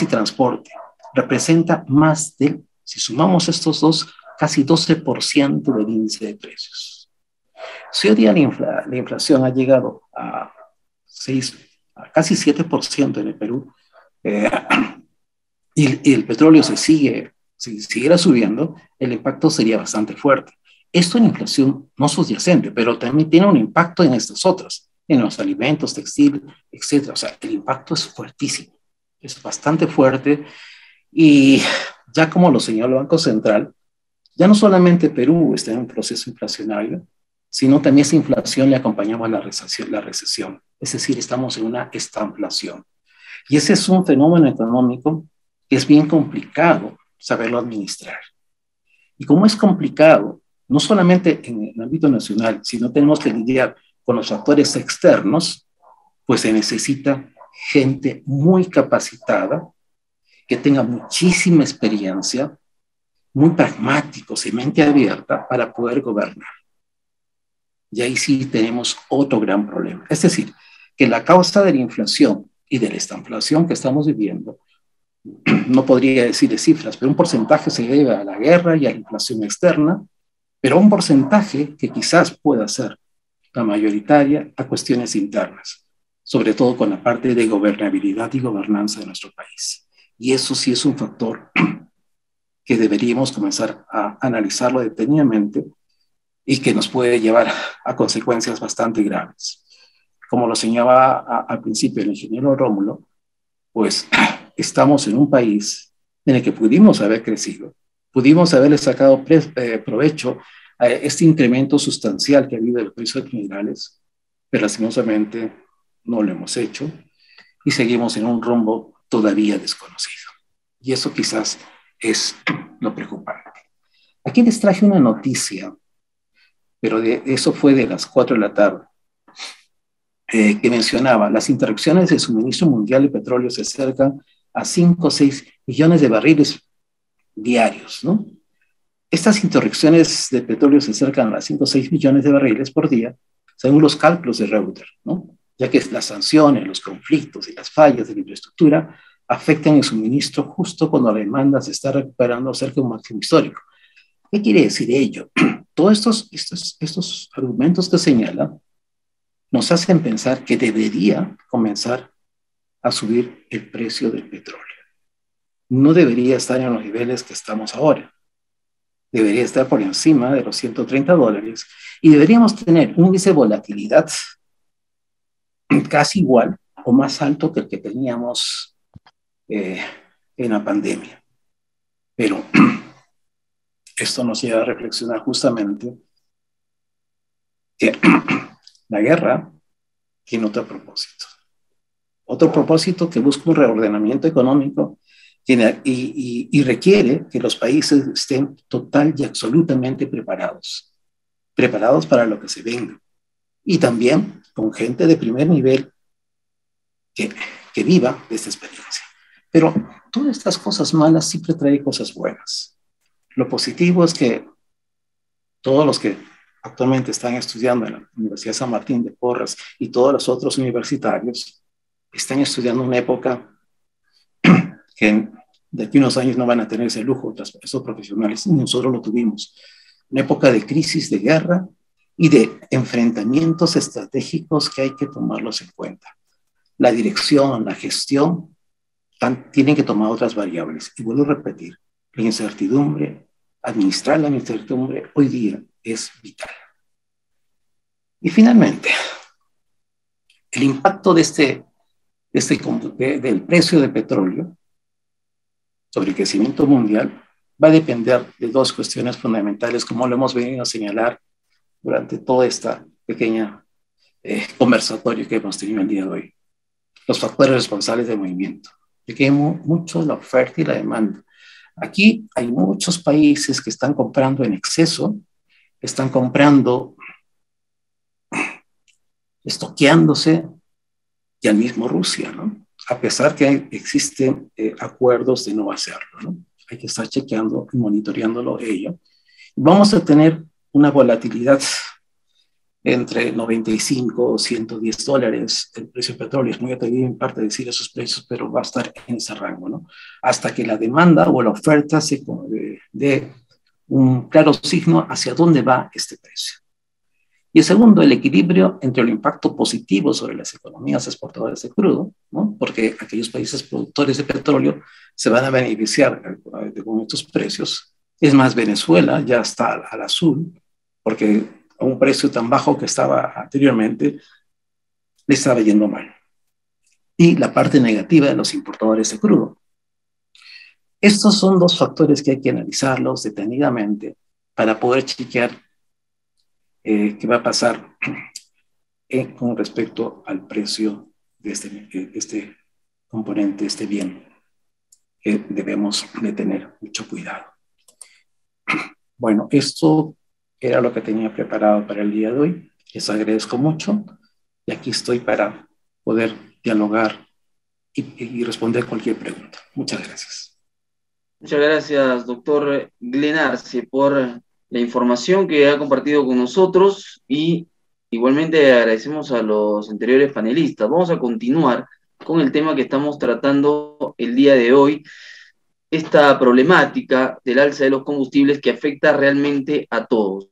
y transporte, representa más de, si sumamos estos dos, casi 12% del índice de precios. Si hoy día la inflación ha llegado a casi 7% en el Perú, y el petróleo si siguiera subiendo, el impacto sería bastante fuerte. Esto en inflación no subyacente, pero también tiene un impacto en estas otras, en los alimentos, textil, etcétera. O sea, el impacto es fuertísimo, es bastante fuerte, y ya como lo señaló el Banco Central, ya no solamente Perú está en un proceso inflacionario, sino también esa inflación le acompañaba a la recesión. Es decir, estamos en una estanflación. Y ese es un fenómeno económico que es bien complicado saberlo administrar. Y como es complicado, no solamente en el ámbito nacional, sino tenemos que lidiar con los factores externos, pues se necesita gente muy capacitada, que tenga muchísima experiencia, muy pragmáticos y mente abierta para poder gobernar. Y ahí sí tenemos otro gran problema. Es decir, que la causa de la inflación y de la estanflación que estamos viviendo, no podría decir cifras, pero un porcentaje se debe a la guerra y a la inflación externa, pero un porcentaje que quizás pueda ser la mayoritaria a cuestiones internas, sobre todo con la parte de gobernabilidad y gobernanza de nuestro país. Y eso sí es un factor que deberíamos comenzar a analizarlo detenidamente y que nos puede llevar a consecuencias bastante graves. Como lo señalaba al principio el ingeniero Rómulo, pues estamos en un país en el que pudimos haber crecido, pudimos haberle sacado provecho a este incremento sustancial que ha habido de los precios minerales, pero lastimosamente no lo hemos hecho y seguimos en un rumbo todavía desconocido. Y eso quizás es lo preocupante. Aquí les traje una noticia, pero eso fue de las 4 de la tarde, que mencionaba, las interrupciones de suministro mundial de petróleo se acercan a 5 o 6 millones de barriles diarios, ¿no? Estas interrupciones de petróleo se acercan a 5 o 6 millones de barriles por día, según los cálculos de Reuters, ¿no? Ya que las sanciones, los conflictos y las fallas de la infraestructura afectan el suministro justo cuando la demanda se está recuperando cerca de un máximo histórico. ¿Qué quiere decir ello? Todos estos argumentos que señala nos hacen pensar que debería comenzar a subir el precio del petróleo. No debería estar en los niveles que estamos ahora. Debería estar por encima de los $130 y deberíamos tener un índice de volatilidad casi igual o más alto que el que teníamos en la pandemia. Pero esto nos lleva a reflexionar justamente que la guerra tiene otro propósito. Otro propósito que busca un reordenamiento económico y requiere que los países estén total y absolutamente preparados para lo que se venga. Y también con gente de primer nivel que viva de esta experiencia. Pero todas estas cosas malas siempre traen cosas buenas. Lo positivo es que todos los que actualmente están estudiando en la Universidad San Martín de Porres y todos los otros universitarios están estudiando una época que de aquí a unos años no van a tener ese lujo esos profesionales, y nosotros lo tuvimos. Una época de crisis, de guerra y de enfrentamientos estratégicos que hay que tomarlos en cuenta. La dirección, la gestión, tienen que tomar otras variables. Y vuelvo a repetir, la incertidumbre, administrar la incertidumbre hoy día es vital. Y finalmente, el impacto del precio del petróleo sobre el crecimiento mundial va a depender de dos cuestiones fundamentales, como lo hemos venido a señalar durante toda esta pequeña conversatorio que hemos tenido el día de hoy. Los factores responsables del movimiento. Expliquemos mucho la oferta y la demanda. Aquí hay muchos países que están comprando en exceso, están comprando, estoqueándose, y al mismo Rusia, ¿no? A pesar que existen acuerdos de no hacerlo, ¿no? Hay que estar chequeando y monitoreándolo ello. Vamos a tener una volatilidad entre 95 o 110 dólares el precio del petróleo. Es muy atrevido en parte decir esos precios, pero va a estar en ese rango, ¿no? Hasta que la demanda o la oferta se dé un claro signo hacia dónde va este precio. Y el segundo, el equilibrio entre el impacto positivo sobre las economías exportadoras de crudo, ¿no? Porque aquellos países productores de petróleo se van a beneficiar con estos precios. Es más, Venezuela ya está al azul, porque a un precio tan bajo que estaba anteriormente, le estaba yendo mal. Y la parte negativa de los importadores de crudo. Estos son dos factores que hay que analizarlos detenidamente para poder chequear qué va a pasar con respecto al precio de este componente, este bien, que debemos de tener mucho cuidado. Bueno, esto era lo que tenía preparado para el día de hoy. Les agradezco mucho y aquí estoy para poder dialogar y responder cualquier pregunta. Muchas gracias.
Muchas gracias, doctor Glenn Arce, por la información que ha compartido con nosotros y igualmente agradecemos a los anteriores panelistas. Vamos a continuar con el tema que estamos tratando el día de hoy, esta problemática del alza de los combustibles que afecta realmente a todos.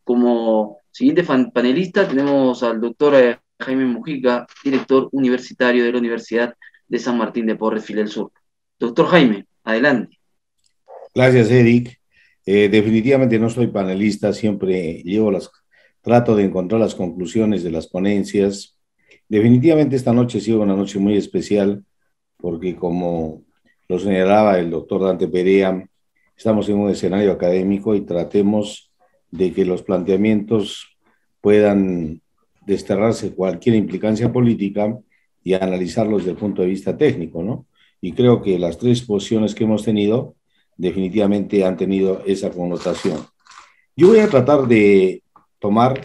Como siguiente panelista tenemos al doctor Jaime Mujica, director universitario de la Universidad de San Martín de Porres, Filel Sur. Doctor Jaime, adelante.
Gracias, Eric. Definitivamente no soy panelista, siempre trato de encontrar las conclusiones de las ponencias. Definitivamente esta noche ha sido una noche muy especial porque, como lo señalaba el doctor Dante Perea, estamos en un escenario académico y tratemos de que los planteamientos puedan desterrarse cualquier implicancia política y analizarlos desde el punto de vista técnico, ¿no? Y creo que las tres posiciones que hemos tenido definitivamente han tenido esa connotación. Yo voy a tratar de tomar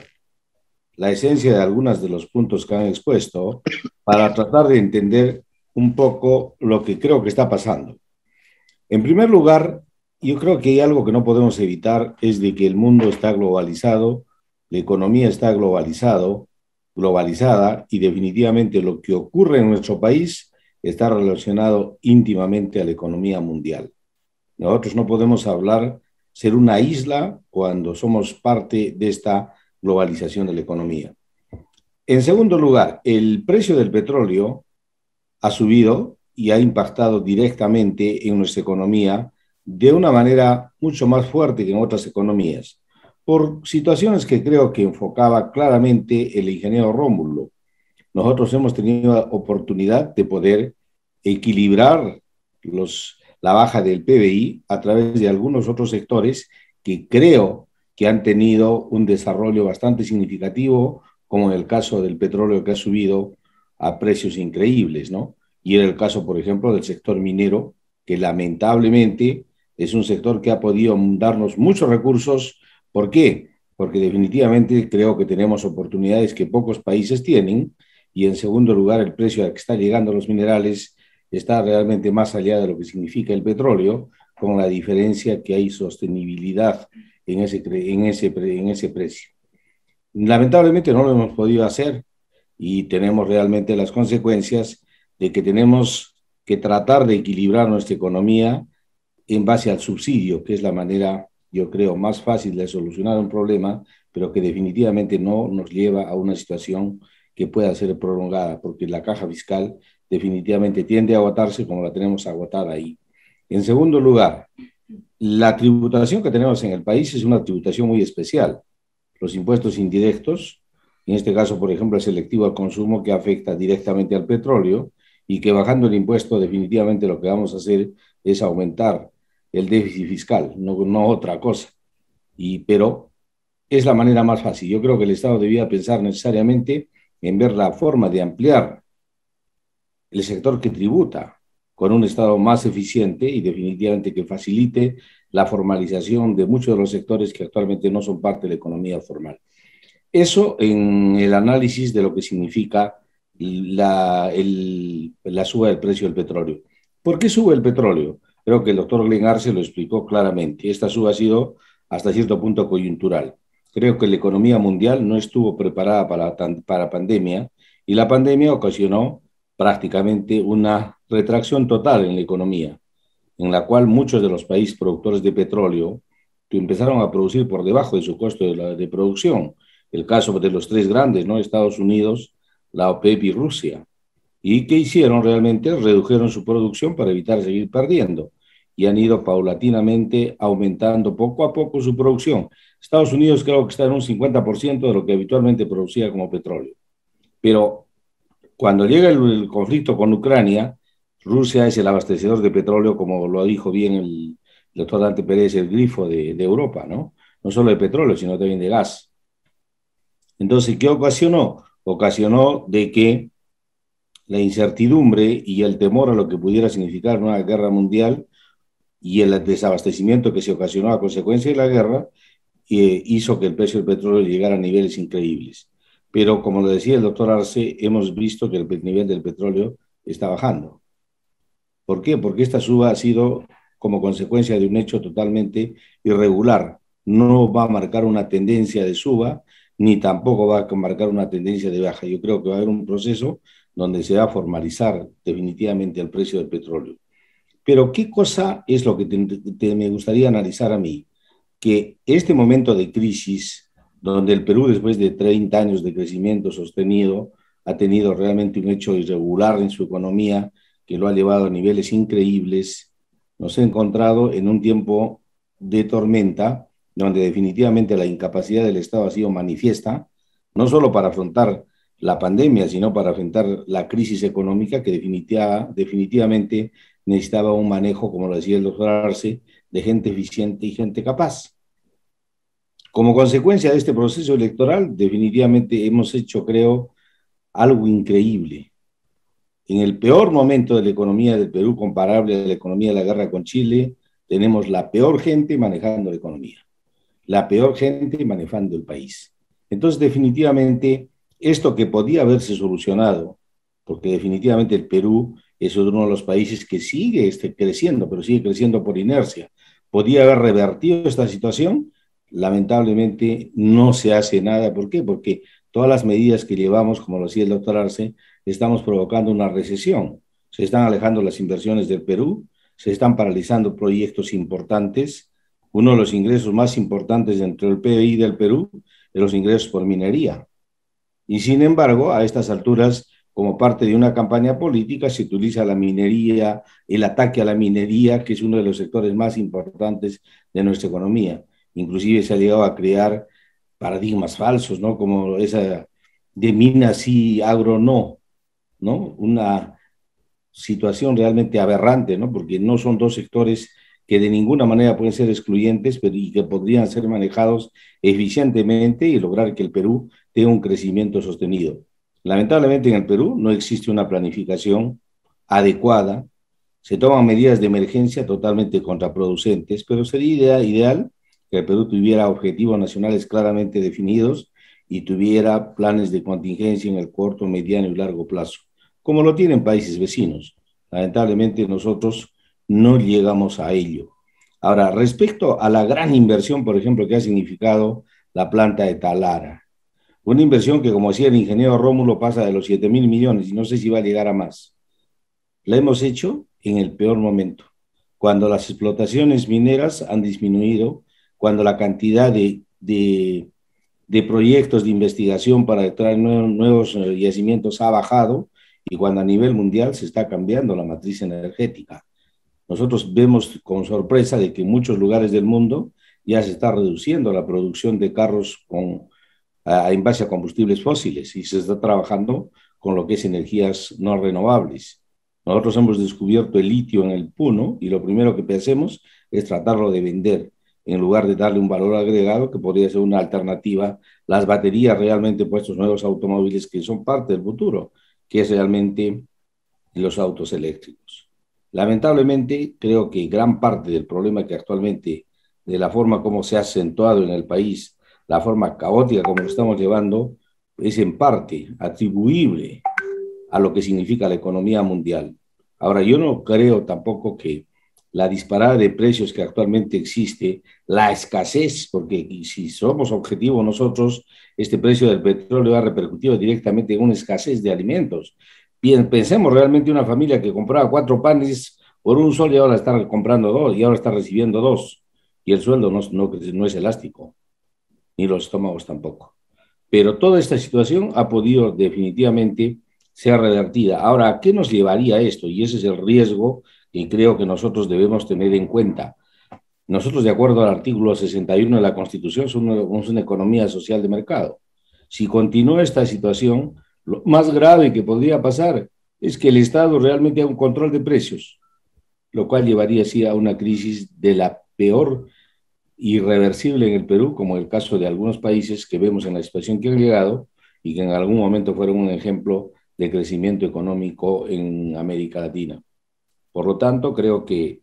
la esencia de algunos de los puntos que han expuesto para tratar de entender un poco lo que creo que está pasando. En primer lugar, yo creo que hay algo que no podemos evitar, es de que el mundo está globalizado, la economía está globalizada y definitivamente lo que ocurre en nuestro país está relacionado íntimamente a la economía mundial. Nosotros no podemos ser una isla cuando somos parte de esta globalización de la economía. En segundo lugar, el precio del petróleo ha subido y ha impactado directamente en nuestra economía de una manera mucho más fuerte que en otras economías, por situaciones que creo que enfocaba claramente el ingeniero Rómulo. Nosotros hemos tenido la oportunidad de poder equilibrar la baja del PBI a través de algunos otros sectores que creo que han tenido un desarrollo bastante significativo, como en el caso del petróleo, que ha subido a precios increíbles, ¿no? Y en el caso, por ejemplo, del sector minero, que lamentablemente es un sector que ha podido darnos muchos recursos. ¿Por qué? Porque definitivamente creo que tenemos oportunidades que pocos países tienen, y en segundo lugar, el precio al que están llegando los minerales está realmente más allá de lo que significa el petróleo, con la diferencia que hay sostenibilidad en ese precio. Lamentablemente no lo hemos podido hacer, y tenemos realmente las consecuencias de que tenemos que tratar de equilibrar nuestra economía en base al subsidio, que es la manera, yo creo, más fácil de solucionar un problema, pero que definitivamente no nos lleva a una situación que pueda ser prolongada, porque la caja fiscal definitivamente tiende a agotarse como la tenemos agotada ahí. En segundo lugar, la tributación que tenemos en el país es una tributación muy especial. Los impuestos indirectos, en este caso, por ejemplo, el selectivo al consumo, que afecta directamente al petróleo, y que bajando el impuesto definitivamente lo que vamos a hacer es aumentar el déficit fiscal, no otra cosa. Pero es la manera más fácil. Yo creo que el Estado debía pensar necesariamente en ver la forma de ampliar el sector que tributa, con un Estado más eficiente y definitivamente que facilite la formalización de muchos de los sectores que actualmente no son parte de la economía formal. Eso en el análisis de lo que significa la suba del precio del petróleo. ¿Por qué sube el petróleo? Creo que el doctor Glenn Arce lo explicó claramente. Esta suba ha sido hasta cierto punto coyuntural. Creo que la economía mundial no estuvo preparada para pandemia, y la pandemia ocasionó prácticamente una retracción total en la economía, en la cual muchos de los países productores de petróleo que empezaron a producir por debajo de su costo de producción. El caso de los tres grandes, ¿no? Estados Unidos, la OPEP y Rusia. ¿Y qué hicieron realmente? Redujeron su producción para evitar seguir perdiendo, y han ido paulatinamente aumentando poco a poco su producción. Estados Unidos creo que está en un 50% de lo que habitualmente producía como petróleo. Pero cuando llega el conflicto con Ucrania, Rusia es el abastecedor de petróleo, como lo dijo bien el doctor Dante Pérez, el grifo de Europa, ¿no? No solo de petróleo, sino también de gas. Entonces, ¿qué ocasionó? Ocasionó de que la incertidumbre y el temor a lo que pudiera significar una guerra mundial, y el desabastecimiento que se ocasionó a consecuencia de la guerra, hizo que el precio del petróleo llegara a niveles increíbles. Pero, como lo decía el doctor Arce, hemos visto que el nivel del petróleo está bajando. ¿Por qué? Porque esta suba ha sido como consecuencia de un hecho totalmente irregular. No va a marcar una tendencia de suba, ni tampoco va a marcar una tendencia de baja. Yo creo que va a haber un proceso donde se va a formalizar definitivamente el precio del petróleo. Pero ¿qué cosa es lo que me gustaría analizar a mí? Que este momento de crisis, donde el Perú, después de 30 años de crecimiento sostenido, ha tenido realmente un hecho irregular en su economía que lo ha llevado a niveles increíbles, nos ha encontrado en un tiempo de tormenta, donde definitivamente la incapacidad del Estado ha sido manifiesta, no solo para afrontar la pandemia, sino para enfrentar la crisis económica, que definitivamente necesitaba un manejo, como lo decía el doctor Arce, de gente eficiente y gente capaz. Como consecuencia de este proceso electoral, definitivamente hemos hecho, creo, algo increíble. En el peor momento de la economía del Perú, comparable a la economía de la guerra con Chile, tenemos la peor gente manejando la economía, la peor gente manejando el país. Entonces, definitivamente, esto que podía haberse solucionado, porque definitivamente el Perú es uno de los países que sigue creciendo, pero sigue creciendo por inercia, podía haber revertido esta situación. Lamentablemente no se hace nada. ¿Por qué? Porque todas las medidas que llevamos, como lo decía el doctor Arce, estamos provocando una recesión. Se están alejando las inversiones del Perú, se están paralizando proyectos importantes. Uno de los ingresos más importantes dentro del PBI del Perú es los ingresos por minería. Y sin embargo, a estas alturas, como parte de una campaña política, se utiliza la minería, el ataque a la minería, que es uno de los sectores más importantes de nuestra economía. Inclusive se ha llegado a crear paradigmas falsos, ¿no? Como esa de mina sí, agro no, ¿no? Una situación realmente aberrante, ¿no? Porque no son dos sectores que de ninguna manera pueden ser excluyentes, pero y que podrían ser manejados eficientemente y lograr que el Perú tenga un crecimiento sostenido. Lamentablemente en el Perú no existe una planificación adecuada, se toman medidas de emergencia totalmente contraproducentes, pero sería ideal que el Perú tuviera objetivos nacionales claramente definidos y tuviera planes de contingencia en el corto, mediano y largo plazo, como lo tienen países vecinos. Lamentablemente nosotros no llegamos a ello. Ahora, respecto a la gran inversión, por ejemplo, que ha significado la planta de Talara, una inversión que, como decía el ingeniero Rómulo, pasa de los 7.000 millones y no sé si va a llegar a más. La hemos hecho en el peor momento, cuando las explotaciones mineras han disminuido, cuando la cantidad de proyectos de investigación para traer nuevos yacimientos ha bajado y cuando a nivel mundial se está cambiando la matriz energética. Nosotros vemos con sorpresa de que en muchos lugares del mundo ya se está reduciendo la producción de carros en base a combustibles fósiles y se está trabajando con lo que es energías no renovables. Nosotros hemos descubierto el litio en el Puno y lo primero que hacemos es tratarlo de vender en lugar de darle un valor agregado que podría ser una alternativa. Las baterías realmente para estos nuevos automóviles que son parte del futuro, que es realmente los autos eléctricos. Lamentablemente, creo que gran parte del problema que actualmente, de la forma como se ha acentuado en el país, la forma caótica como lo estamos llevando, es en parte atribuible a lo que significa la economía mundial. Ahora, yo no creo tampoco que la disparada de precios que actualmente existe, la escasez, porque si somos objetivos nosotros, este precio del petróleo ha repercutido directamente en una escasez de alimentos. Bien, pensemos realmente una familia que compraba 4 panes por un sol y ahora está comprando 2 y ahora está recibiendo 2 y el sueldo no es elástico, ni los estómagos tampoco. Pero toda esta situación ha podido definitivamente ser revertida. Ahora, ¿a qué nos llevaría esto? Y ese es el riesgo que creo que nosotros debemos tener en cuenta. Nosotros, de acuerdo al artículo 61 de la Constitución, somos una economía social de mercado. Si continúa esta situación, lo más grave que podría pasar es que el Estado realmente haga un control de precios, lo cual llevaría así a una crisis de la peor irreversible en el Perú, como el caso de algunos países que vemos en la situación que han llegado y que en algún momento fueron un ejemplo de crecimiento económico en América Latina. Por lo tanto, creo que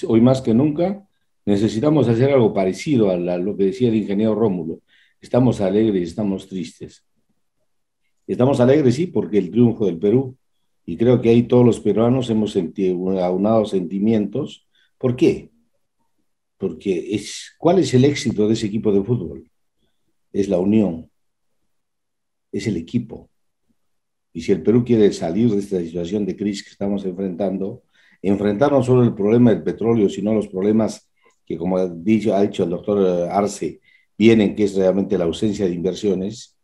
hoy más que nunca necesitamos hacer algo parecido a lo que decía el ingeniero Rómulo. Estamos alegres, estamos tristes. Estamos alegres, sí, porque el triunfo del Perú, y creo que ahí todos los peruanos hemos aunado sentimientos. ¿Por qué? Porque ¿cuál es el éxito de ese equipo de fútbol? Es la unión, es el equipo. Y si el Perú quiere salir de esta situación de crisis que estamos enfrentar no solo el problema del petróleo, sino los problemas que, como ha dicho el doctor Arce, vienen, que es realmente la ausencia de inversiones.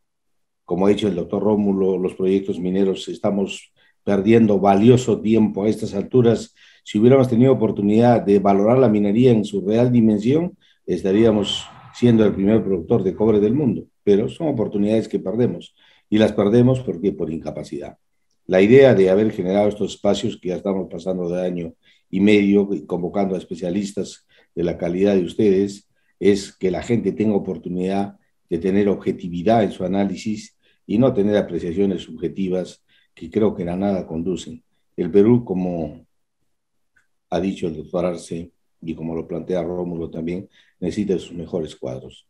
Como ha dicho el doctor Rómulo, los proyectos mineros, estamos perdiendo valioso tiempo a estas alturas. Si hubiéramos tenido oportunidad de valorar la minería en su real dimensión, estaríamos siendo el primer productor de cobre del mundo, pero son oportunidades que perdemos, y las perdemos porque por incapacidad. La idea de haber generado estos espacios que ya estamos pasando de año y medio, convocando a especialistas de la calidad de ustedes, es que la gente tenga oportunidad de tener objetividad en su análisis y no tener apreciaciones subjetivas que creo que a nada conducen. El Perú, como ha dicho el doctor Arce, y como lo plantea Rómulo también, necesita sus mejores cuadros.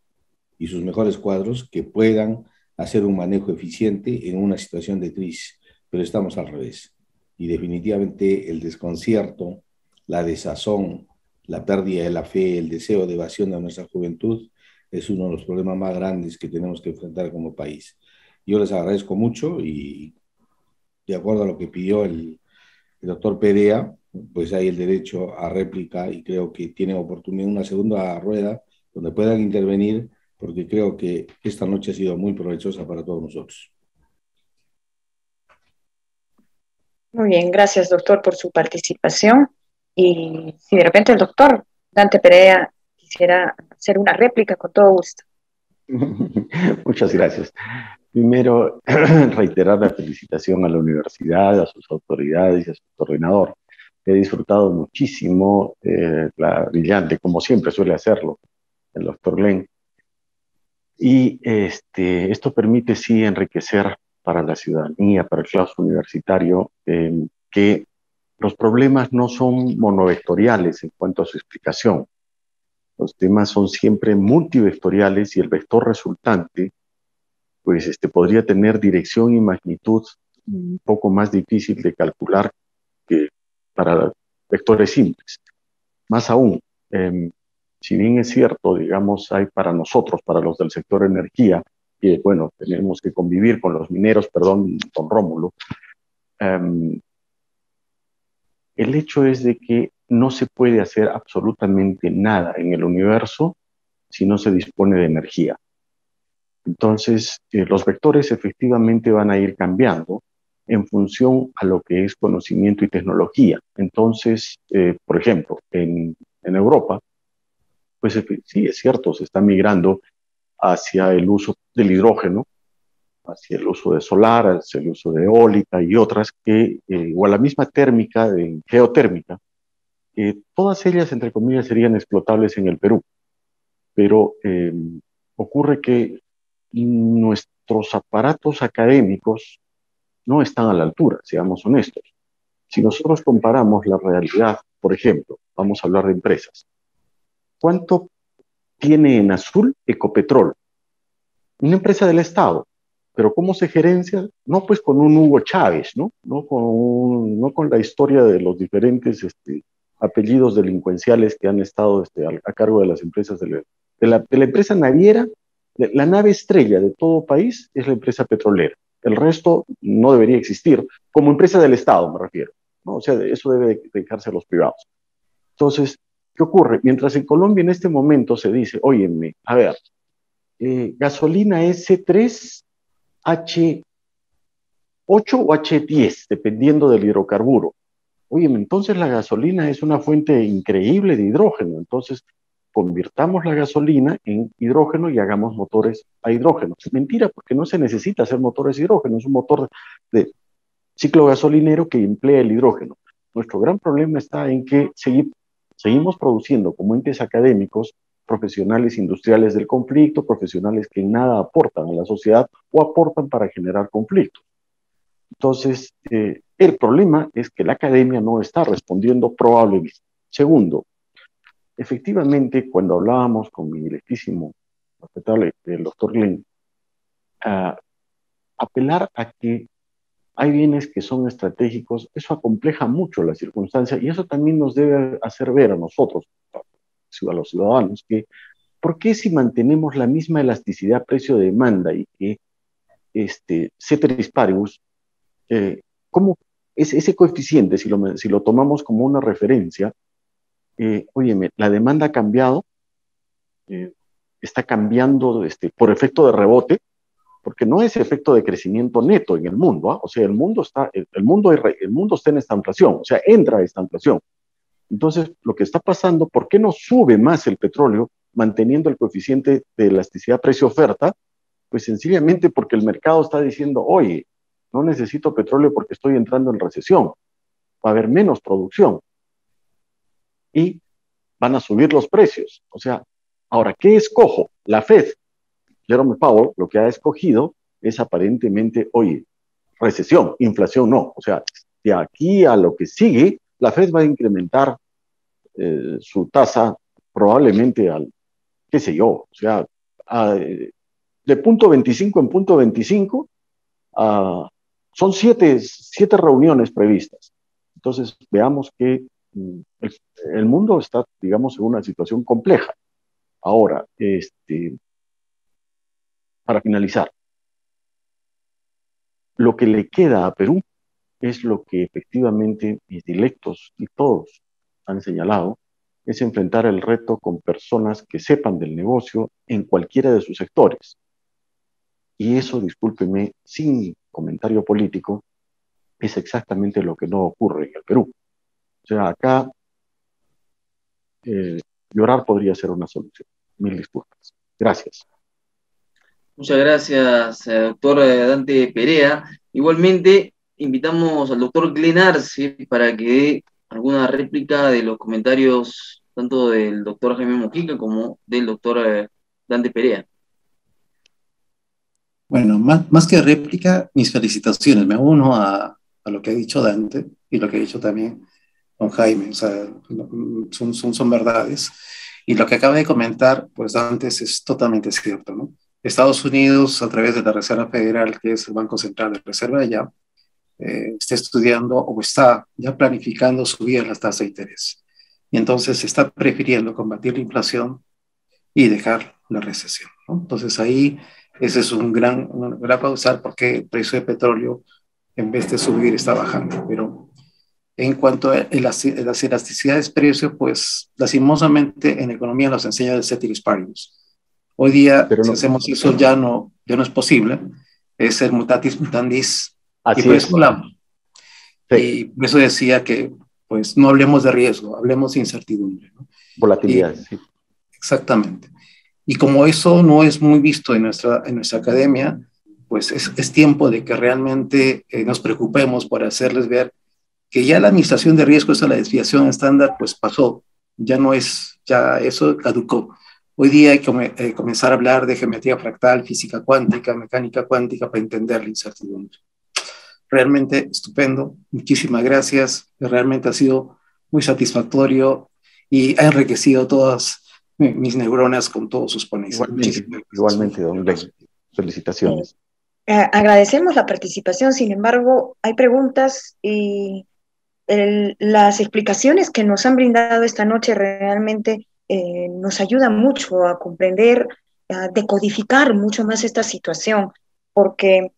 Y sus mejores cuadros que puedan hacer un manejo eficiente en una situación de crisis. Pero estamos al revés. Y definitivamente el desconcierto, la desazón, la pérdida de la fe, el deseo de evasión de nuestra juventud es uno de los problemas más grandes que tenemos que enfrentar como país. Yo les agradezco mucho y de acuerdo a lo que pidió el doctor Perea, pues hay el derecho a réplica y creo que tienen oportunidad una segunda rueda donde puedan intervenir, porque creo que esta noche ha sido muy provechosa para todos nosotros.
Muy bien, gracias doctor por su participación. Y si de repente el doctor Dante Perea quisiera hacer una réplica, con todo gusto.
Muchas gracias. Primero, reiterar la felicitación a la universidad, a sus autoridades y a su coordinador. He disfrutado muchísimo la brillante, como siempre suele hacerlo, el doctor Glenn. Y esto permite sí enriquecer para la ciudadanía, para el claustro universitario, que los problemas no son monovectoriales en cuanto a su explicación. Los temas son siempre multivectoriales y el vector resultante pues podría tener dirección y magnitud un poco más difícil de calcular que para vectores simples. Más aún, si bien es cierto, digamos, hay para nosotros, para los del sector energía, que bueno, tenemos que convivir con los mineros, perdón, don Rómulo, el hecho es de que no se puede hacer absolutamente nada en el universo si no se dispone de energía. Entonces, los vectores efectivamente van a ir cambiando en función a lo que es conocimiento y tecnología. Entonces, por ejemplo, en Europa, pues sí, es cierto, se está migrando hacia el uso del hidrógeno, hacia el uso de solar, hacia el uso de eólica y otras que, o a la misma térmica, geotérmica, todas ellas, entre comillas, serían explotables en el Perú. Pero ocurre que nuestros aparatos académicos no están a la altura, seamos honestos. Si nosotros comparamos la realidad, por ejemplo, vamos a hablar de empresas. ¿Cuánto tiene en azul Ecopetrol? Una empresa del Estado. ¿Pero cómo se gerencia? No pues con un Hugo Chávez, ¿no? No con la historia de los diferentes apellidos delincuenciales que han estado a cargo de las empresas de la empresa naviera. La nave estrella de todo país es la empresa petrolera. El resto no debería existir, como empresa del Estado me refiero, ¿no? O sea, eso debe dedicarse a los privados. Entonces, ¿qué ocurre? Mientras en Colombia en este momento se dice, óyeme, a ver, gasolina S3, H8 o H10, dependiendo del hidrocarburo. Oye, entonces la gasolina es una fuente increíble de hidrógeno, entonces convirtamos la gasolina en hidrógeno y hagamos motores a hidrógeno. Es mentira, porque no se necesita hacer motores a hidrógeno, es un motor de ciclo gasolinero que emplea el hidrógeno. Nuestro gran problema está en que seguimos produciendo como entes académicos profesionales industriales del conflicto, profesionales que en nada aportan a la sociedad o aportan para generar conflictos. Entonces, el problema es que la academia no está respondiendo probablemente. Segundo, efectivamente, cuando hablábamos con mi directísimo, respetable, el doctor Glenn, apelar a que hay bienes que son estratégicos, eso acompleja mucho la circunstancia y eso también nos debe hacer ver a nosotros, a los ciudadanos, que ¿por qué si mantenemos la misma elasticidad precio-demanda y que ceteris paribus, cómo ese coeficiente, si lo tomamos como una referencia, óyeme, la demanda ha cambiado, está cambiando por efecto de rebote, porque no es efecto de crecimiento neto en el mundo, ¿eh? O sea, el mundo está en esta inflación, o sea, entra esta inflación. Entonces, lo que está pasando, ¿por qué no sube más el petróleo manteniendo el coeficiente de elasticidad precio-oferta? Pues sencillamente porque el mercado está diciendo, oye, no necesito petróleo porque estoy entrando en recesión, va a haber menos producción y van a subir los precios. O sea, ahora, ¿qué escojo? La Fed, Jerome Powell, lo que ha escogido es aparentemente, oye, recesión, inflación no. O sea, de aquí a lo que sigue, la Fed va a incrementar su tasa probablemente al, qué sé yo, o sea, de punto 25 en punto 25, son siete reuniones previstas. Entonces, veamos que el mundo está, digamos, en una situación compleja. Ahora, para finalizar, lo que le queda a Perú es lo que efectivamente mis dilectos y todos han señalado, es enfrentar el reto con personas que sepan del negocio en cualquiera de sus sectores. Y eso, discúlpeme, sin comentario político, es exactamente lo que no ocurre en el Perú. O sea, acá llorar podría ser una solución. Mil disculpas. Gracias.
Muchas gracias, doctor Dante Perea. Igualmente, invitamos al doctor Glenn Arce para que dé alguna réplica de los comentarios tanto del doctor Jaime Mojica como del doctor Dante Perea.
Bueno, más que réplica, mis felicitaciones. Me uno a lo que ha dicho Dante y lo que ha dicho también don Jaime. O sea, son verdades. Y lo que acaba de comentar, pues antes es totalmente cierto, ¿no? Estados Unidos, a través de la Reserva Federal, que es el Banco Central de Reserva de allá, está estudiando o está ya planificando subir las tasas de interés. Y entonces está prefiriendo combatir la inflación y dejar la recesión, ¿no? Entonces ahí ese es una gran causal porque el precio de petróleo en vez de subir está bajando. Pero en cuanto a las elasticidades de precio, pues lastimosamente en economía nos enseña el ceteris paribus. Hoy día,
Pero
si
no,
hacemos eso, ya no es posible, es el mutatis mutandis, y
así
por eso
es.
hablamos.
Sí,
Y por eso decía que, pues, no hablemos de riesgo, hablemos de incertidumbre, ¿no? Y
volatilidad, sí.
exactamente. Y como eso no es muy visto en nuestra academia, pues es tiempo de que realmente nos preocupemos por hacerles ver que ya la administración de riesgos a la desviación estándar, pues pasó, ya no es, ya eso caducó. Hoy día hay que comenzar a hablar de geometría fractal, física cuántica, mecánica cuántica para entender la incertidumbre. Realmente estupendo, muchísimas gracias, realmente ha sido muy satisfactorio y ha enriquecido todas mis neuronas con todos sus ponencias.
Igualmente,
Muchísimas gracias.
igualmente, don Glenn. Felicitaciones.
Agradecemos la participación, sin embargo, hay preguntas y las explicaciones que nos han brindado esta noche realmente nos ayudan mucho a comprender, a decodificar mucho más esta situación, porque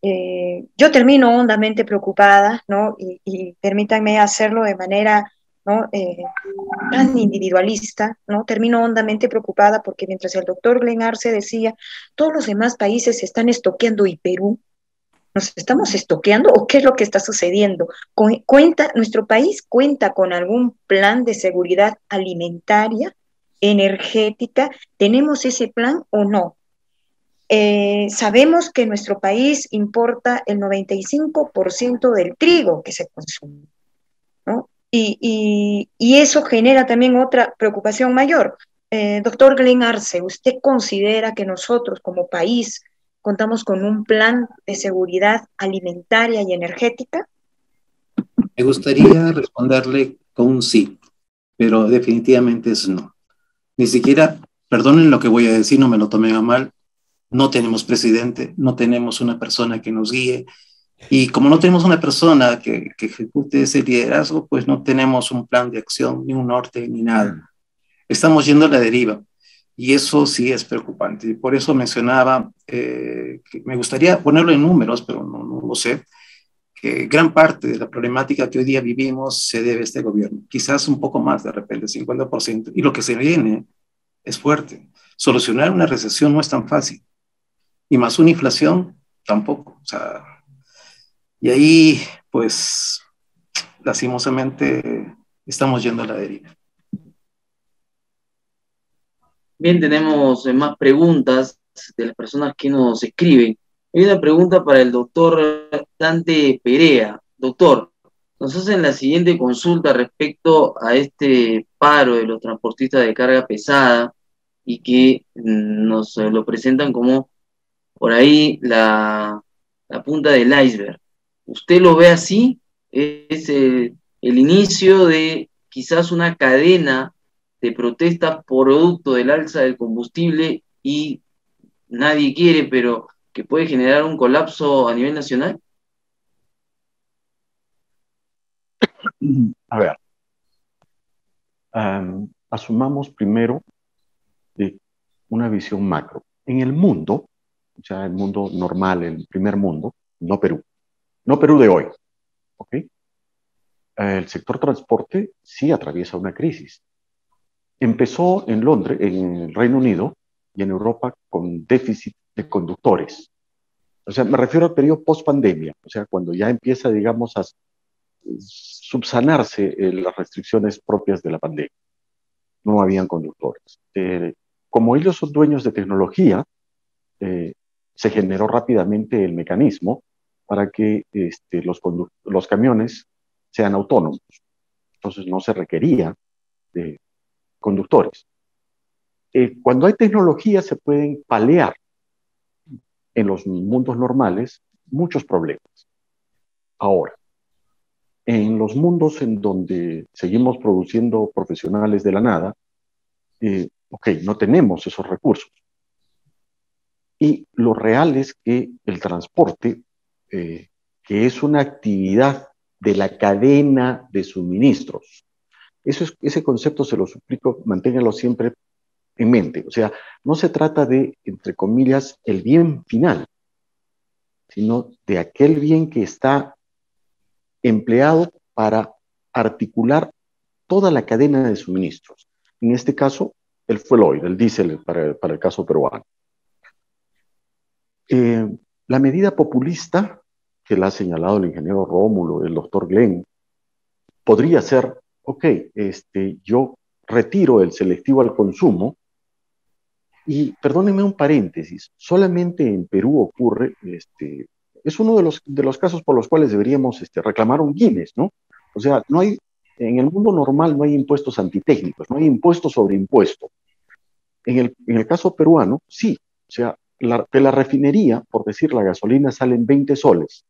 yo termino hondamente preocupada, ¿no? Y permítanme hacerlo de manera, ¿no? Tan individualista, ¿no? Termino hondamente preocupada porque mientras el doctor Glenn Arce decía, todos los demás países se están estoqueando y Perú, ¿nos estamos estoqueando o qué es lo que está sucediendo? ¿Nuestro país cuenta con algún plan de seguridad alimentaria, energética? ¿Tenemos ese plan o no? Sabemos que nuestro país importa el 95% del trigo que se consume, ¿no? Y eso genera también otra preocupación mayor. Doctor Glenn Arce, ¿usted considera que nosotros como país contamos con un plan de seguridad alimentaria y energética?
Me gustaría responderle con un sí, pero definitivamente es no. Ni siquiera, perdonen lo que voy a decir, no me lo tomen a mal, no tenemos presidente, no tenemos una persona que nos guíe, y como no tenemos una persona que ejecute ese liderazgo, pues no tenemos un plan de acción, ni un norte, ni nada. Estamos yendo a la deriva, y eso sí es preocupante. Y por eso mencionaba, que me gustaría ponerlo en números, pero no lo sé, que gran parte de la problemática que hoy día vivimos se debe a este gobierno. Quizás un poco más, de repente, 50%. Y lo que se viene es fuerte. Solucionar una recesión no es tan fácil. Y más una inflación, tampoco. O sea, y ahí, pues, lastimosamente, estamos yendo a la deriva.
Bien, tenemos más preguntas de las personas que nos escriben. Hay una pregunta para el doctor Dante Perea. Doctor, nos hacen la siguiente consulta respecto a este paro de los transportistas de carga pesada y que nos lo presentan como por ahí la punta del iceberg. ¿Usted lo ve así? ¿Es el inicio de quizás una cadena de protestas producto del alza del combustible y nadie quiere, pero que puede generar un colapso a nivel nacional?
A ver, asumamos primero una visión macro. En el mundo, o sea, el mundo normal, el primer mundo, no Perú, no Perú de hoy, ¿ok? El sector transporte sí atraviesa una crisis. Empezó en Londres, en el Reino Unido y en Europa con déficit de conductores. O sea, me refiero al periodo post-pandemia, o sea, cuando ya empieza, digamos, a subsanarse las restricciones propias de la pandemia. No habían conductores. Como ellos son dueños de tecnología, se generó rápidamente el mecanismo para que los camiones sean autónomos. entonces no se requería de conductores. Cuando hay tecnología se pueden paliar en los mundos normales muchos problemas. Ahora, en los mundos en donde seguimos produciendo profesionales de la nada, ok, no tenemos esos recursos. Y lo real es que el transporte, que es una actividad de la cadena de suministros, ese concepto se lo suplico, manténganlo siempre en mente. O sea, no se trata de, entre comillas, el bien final, sino de aquel bien que está empleado para articular toda la cadena de suministros. En este caso, el fuel oil, el diésel para el caso peruano. La medida populista que la ha señalado el ingeniero Rómulo, el doctor Glenn, podría ser, ok, yo retiro el selectivo al consumo y, perdónenme un paréntesis, solamente en Perú ocurre, es uno de los casos por los cuales deberíamos reclamar un Guinness, ¿no? O sea, no hay, en el mundo normal no hay impuestos antitécnicos, no hay impuesto sobre impuesto. En el caso peruano, sí, o sea, de la refinería, por decir, la gasolina salen 20 soles.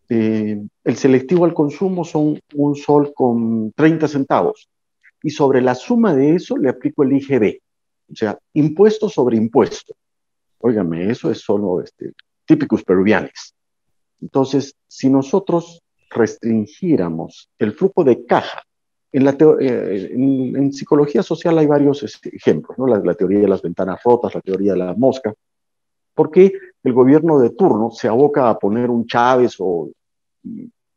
El selectivo al consumo son 1 sol con 30 centavos. Y sobre la suma de eso le aplico el IGB. O sea, impuesto sobre impuesto. Óigame, eso es solo típicos peruvianos. Entonces, si nosotros restringiéramos el flujo de caja, en psicología social hay varios ejemplos, ¿no? La teoría de las ventanas rotas, la teoría de la mosca. ¿Por qué el gobierno de turno se aboca a poner un Chávez o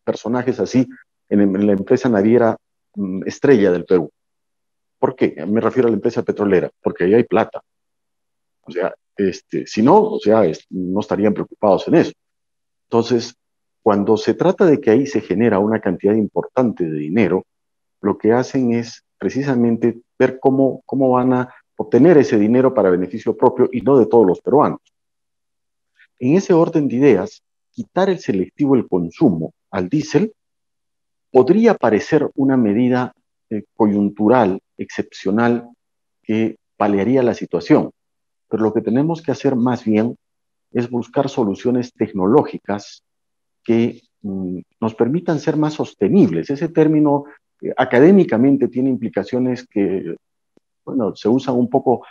personajes así en la empresa naviera estrella del Perú? ¿Por qué? Me refiero a la empresa petrolera, porque ahí hay plata. O sea, si no, o sea, no estarían preocupados en eso. Entonces, cuando se trata de que ahí se genera una cantidad importante de dinero, lo que hacen es precisamente ver cómo van a obtener ese dinero para beneficio propio y no de todos los peruanos. En ese orden de ideas, quitar el selectivo el consumo al diésel podría parecer una medida coyuntural, excepcional, que paliaría la situación. Pero lo que tenemos que hacer más bien es buscar soluciones tecnológicas que nos permitan ser más sostenibles. Ese término académicamente tiene implicaciones que, bueno, se usan un poco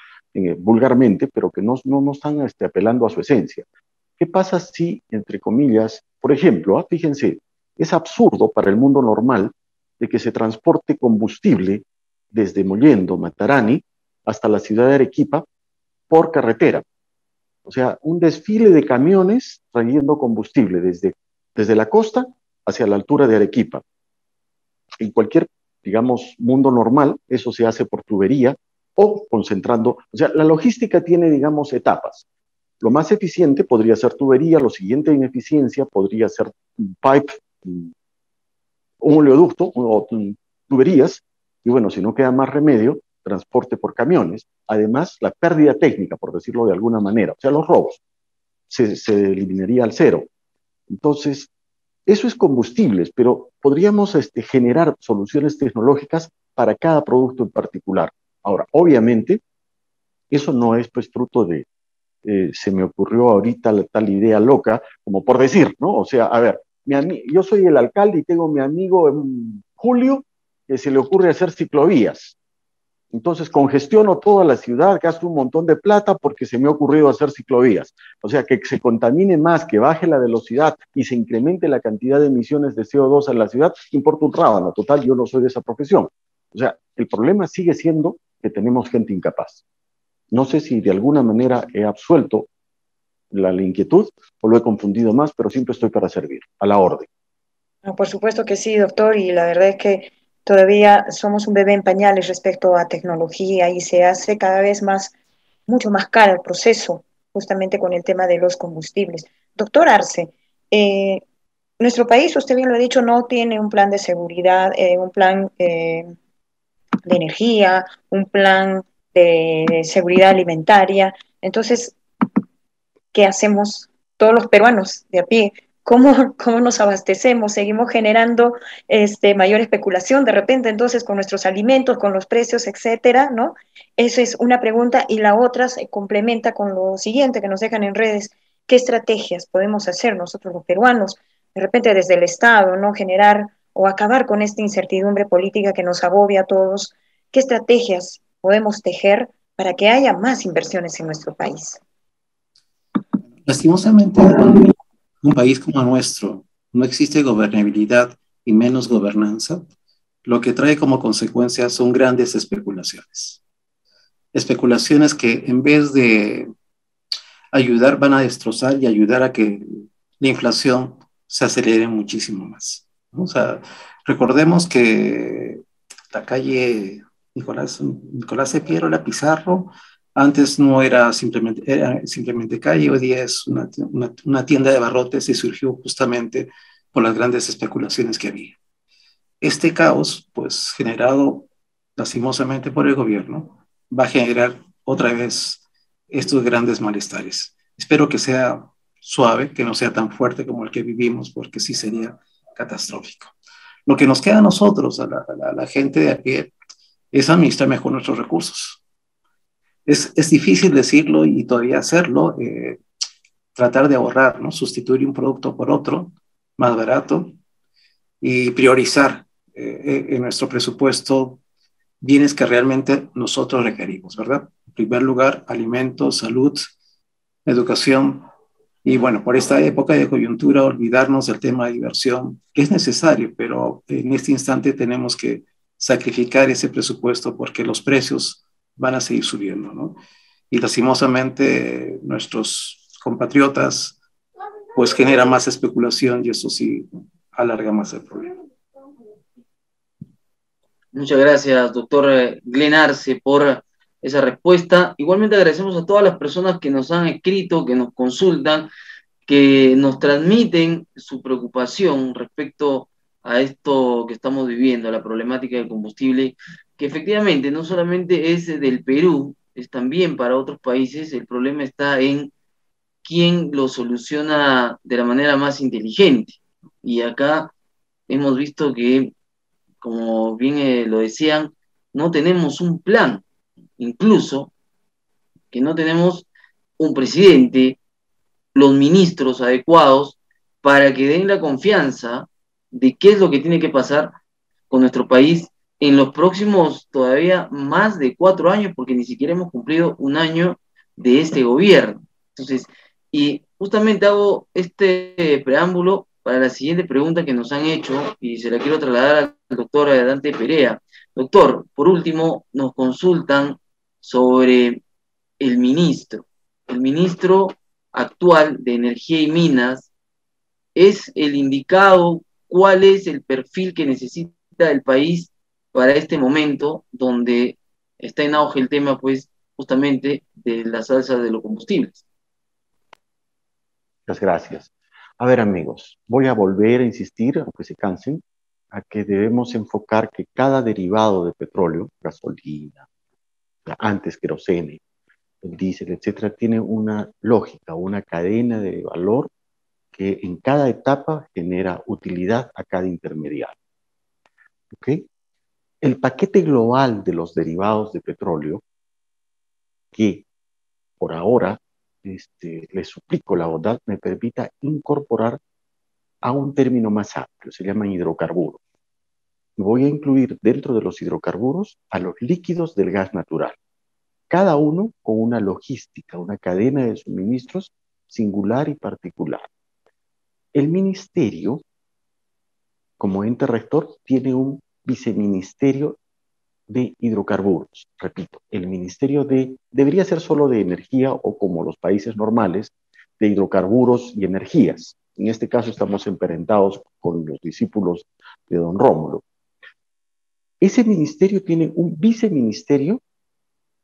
vulgarmente, pero que no están apelando a su esencia. ¿Qué pasa si, entre comillas, por ejemplo, fíjense, es absurdo para el mundo normal de que se transporte combustible desde Mollendo, Matarani, hasta la ciudad de Arequipa por carretera? O sea, un desfile de camiones trayendo combustible desde la costa hacia la altura de Arequipa. En cualquier, digamos, mundo normal, eso se hace por tubería o concentrando. O sea, la logística tiene, digamos, etapas. Lo más eficiente podría ser tubería, lo siguiente en eficiencia podría ser un pipe, un oleoducto o tuberías, y bueno, si no queda más remedio, transporte por camiones. Además, la pérdida técnica, por decirlo de alguna manera, o sea, los robos, se eliminaría al cero. Entonces, eso es combustibles, pero podríamos generar soluciones tecnológicas para cada producto en particular. Ahora, obviamente, eso no es pues fruto de, se me ocurrió ahorita tal idea loca, como por decir, ¿no? O sea, a ver, yo soy el alcalde y tengo mi amigo Julio, que se le ocurre hacer ciclovías. Entonces congestiono toda la ciudad, gasto un montón de plata porque se me ha ocurrido hacer ciclovías. O sea, que se contamine más, que baje la velocidad y se incremente la cantidad de emisiones de CO2 en la ciudad, importa un rábano. Total, yo no soy de esa profesión. O sea, el problema sigue siendo que tenemos gente incapaz. No sé si de alguna manera he absuelto la inquietud o lo he confundido más, pero siempre estoy para servir, a la orden.
No, por supuesto que sí, doctor, y la verdad es que todavía somos un bebé en pañales respecto a tecnología y se hace cada vez mucho más caro el proceso, justamente con el tema de los combustibles. Doctor Arce, nuestro país, usted bien lo ha dicho, no tiene un plan de seguridad, un plan de energía, un plan de seguridad alimentaria. Entonces, ¿qué hacemos todos los peruanos de a pie ¿Cómo nos abastecemos? Seguimos generando mayor especulación de repente, entonces, con nuestros alimentos, con los precios, etcétera, ¿no? Esa es una pregunta. Y la otra se complementa con lo siguiente que nos dejan en redes. ¿Qué estrategias podemos hacer nosotros los peruanos, de repente desde el Estado, ¿no? Generar o acabar con esta incertidumbre política que nos agobia a todos? ¿Qué estrategias podemos tejer para que haya más inversiones en nuestro país?
Lastimosamente, un país como el nuestro no existe gobernabilidad y menos gobernanza, lo que trae como consecuencia son grandes especulaciones. Especulaciones que en vez de ayudar van a destrozar y ayudar a que la inflación se acelere muchísimo más. O sea, recordemos que la calle Nicolás de Piero, la Pizarro, antes no era simplemente calle, hoy día es una tienda de barrotes y surgió justamente por las grandes especulaciones que había. Este caos, pues generado lastimosamente por el gobierno, va a generar otra vez estos grandes malestares. Espero que sea suave, que no sea tan fuerte como el que vivimos, porque sí sería catastrófico. Lo que nos queda a nosotros, a la gente de a pie, es administrar mejor nuestros recursos. Es difícil decirlo y todavía hacerlo, tratar de ahorrar, ¿no? Sustituir un producto por otro más barato y priorizar en nuestro presupuesto bienes que realmente nosotros requerimos, ¿verdad? En primer lugar, alimentos, salud, educación. Y bueno, por esta época de coyuntura, olvidarnos del tema de diversión, que es necesario, pero en este instante tenemos que sacrificar ese presupuesto porque los precios van a seguir subiendo, ¿no? Y lastimosamente nuestros compatriotas pues genera más especulación y eso sí alarga más el problema.
Muchas gracias, doctor Glenn Arce, por esa respuesta. Igualmente agradecemos a todas las personas que nos han escrito, que nos consultan, que nos transmiten su preocupación respecto a esto que estamos viviendo, a la problemática del combustible, que efectivamente no solamente es del Perú, es también para otros países. El problema está en quién lo soluciona de la manera más inteligente. Y acá hemos visto que, como bien lo decían, no tenemos un plan, incluso que no tenemos un presidente, los ministros adecuados para que den la confianza de qué es lo que tiene que pasar con nuestro país en los próximos todavía más de 4 años, porque ni siquiera hemos cumplido un año de este gobierno. Entonces, y justamente hago este preámbulo para la siguiente pregunta que nos han hecho y se la quiero trasladar al doctor Dante Perea. Doctor, por último, nos consultan sobre el ministro. El ministro actual de Energía y Minas es el indicado. ¿Cuál es el perfil que necesita el país para este momento donde está en auge el tema, pues, justamente de las alzas de los combustibles?
Muchas gracias. A ver, amigos, voy a volver a insistir, aunque se cansen, a que debemos enfocar que cada derivado de petróleo, gasolina, antes querosene, el diésel, etcétera, tiene una lógica, una cadena de valor que en cada etapa genera utilidad a cada intermediario. ¿Ok? El paquete global de los derivados de petróleo, que por ahora les suplico la bondad, me permita incorporar a un término más amplio, se llaman hidrocarburos. Voy a incluir dentro de los hidrocarburos a los líquidos del gas natural, cada uno con una logística, una cadena de suministros singular y particular. El ministerio, como ente rector, tiene un viceministerio de hidrocarburos. Repito, el ministerio debería ser solo de energía o como los países normales, de hidrocarburos y energías. En este caso estamos emparentados con los discípulos de don Rómulo. Ese ministerio tiene un viceministerio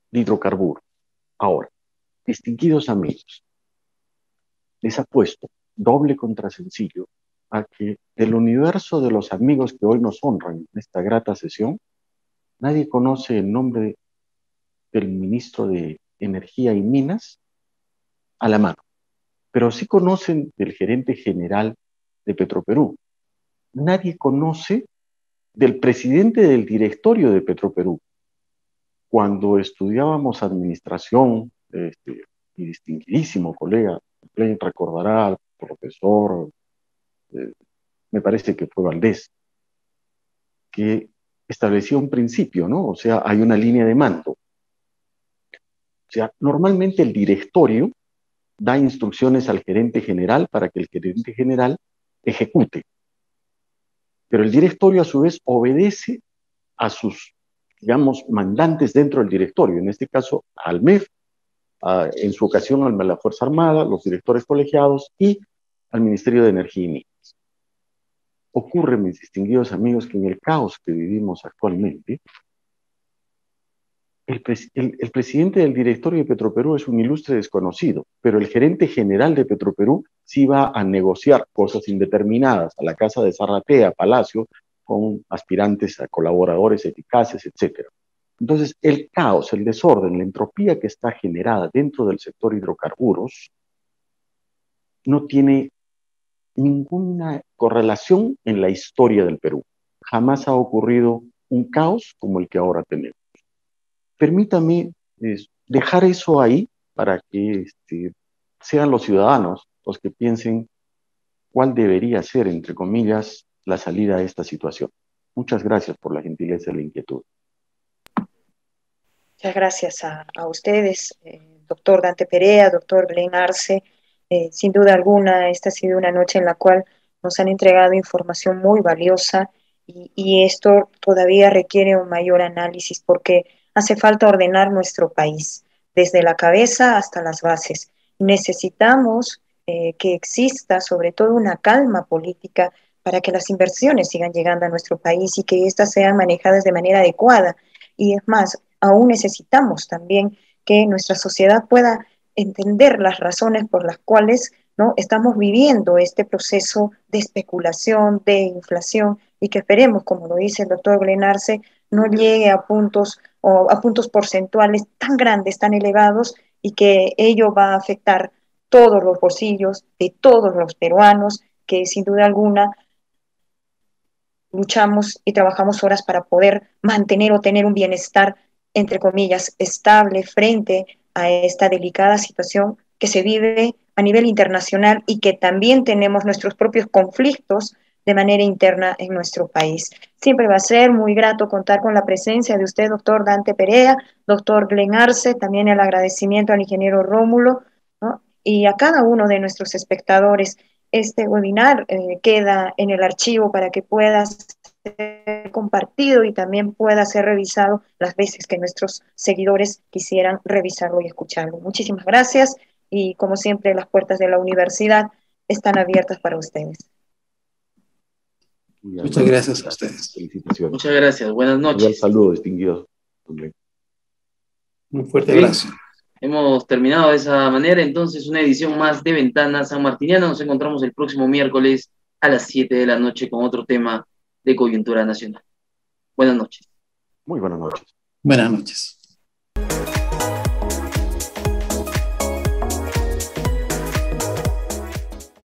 de hidrocarburos. Ahora, distinguidos amigos, les apuesto doble contra sencillo a que del universo de los amigos que hoy nos honran en esta grata sesión, nadie conoce el nombre del ministro de Energía y Minas a la mano, pero sí conocen del gerente general de Petroperú. Nadie conoce del presidente del directorio de Petroperú. Cuando estudiábamos administración, mi distinguidísimo colega, recordará al profesor, me parece que fue Valdés, que establecía un principio, ¿no? O sea, hay una línea de mando. O sea, normalmente el directorio da instrucciones al gerente general para que el gerente general ejecute. Pero el directorio a su vez obedece a sus, digamos, mandantes dentro del directorio, en este caso al MEF, en su ocasión a la Fuerza Armada, los directores colegiados y al Ministerio de Energía y Minas. Ocurre, mis distinguidos amigos, que en el caos que vivimos actualmente, el presidente del directorio de Petroperú es un ilustre desconocido, pero el gerente general de Petroperú sí va a negociar cosas indeterminadas a la Casa de Zarratea, Palacio, con aspirantes a colaboradores eficaces, etc. Entonces, el caos, el desorden, la entropía que está generada dentro del sector hidrocarburos no tiene ninguna correlación en la historia del Perú. Jamás ha ocurrido un caos como el que ahora tenemos. Permítame dejar eso ahí para que sean los ciudadanos los que piensen cuál debería ser, entre comillas, la salida a esta situación. Muchas gracias por la gentileza y la inquietud.
Muchas gracias a ustedes, doctor Dante Perea, doctor Glenn Arce. Sin duda alguna, esta ha sido una noche en la cual nos han entregado información muy valiosa y esto todavía requiere un mayor análisis porque hace falta ordenar nuestro país, desde la cabeza hasta las bases. Necesitamos que exista sobre todo una calma política para que las inversiones sigan llegando a nuestro país y que éstas sean manejadas de manera adecuada. Y es más, aún necesitamos también que nuestra sociedad pueda entender las razones por las cuales, ¿no?, estamos viviendo este proceso de especulación, de inflación, y que esperemos, como lo dice el doctor Glenn Arce, no llegue a puntos o a puntos porcentuales tan grandes, tan elevados, y que ello va a afectar todos los bolsillos de todos los peruanos, que sin duda alguna luchamos y trabajamos horas para poder mantener o tener un bienestar, entre comillas, estable frente a esta delicada situación que se vive a nivel internacional y que también tenemos nuestros propios conflictos de manera interna en nuestro país. Siempre va a ser muy grato contar con la presencia de usted, doctor Dante Perea, doctor Glenn Arce, también el agradecimiento al ingeniero Rómulo, ¿no?, y a cada uno de nuestros espectadores. Este webinar queda en el archivo para que pueda ser compartido y también pueda ser revisado las veces que nuestros seguidores quisieran revisarlo y escucharlo. Muchísimas gracias y como siempre las puertas de la universidad están abiertas para ustedes.
Muchas gracias a ustedes.
Felicitaciones.
Muchas gracias. Buenas noches.
Un saludo, distinguidos.
Un fuerte abrazo.
Hemos terminado de esa manera, entonces, una edición más de Ventana Sanmartiniana. Nos encontramos el próximo miércoles a las 7 de la noche con otro tema de coyuntura nacional. Buenas noches.
Muy buenas noches.
Buenas noches.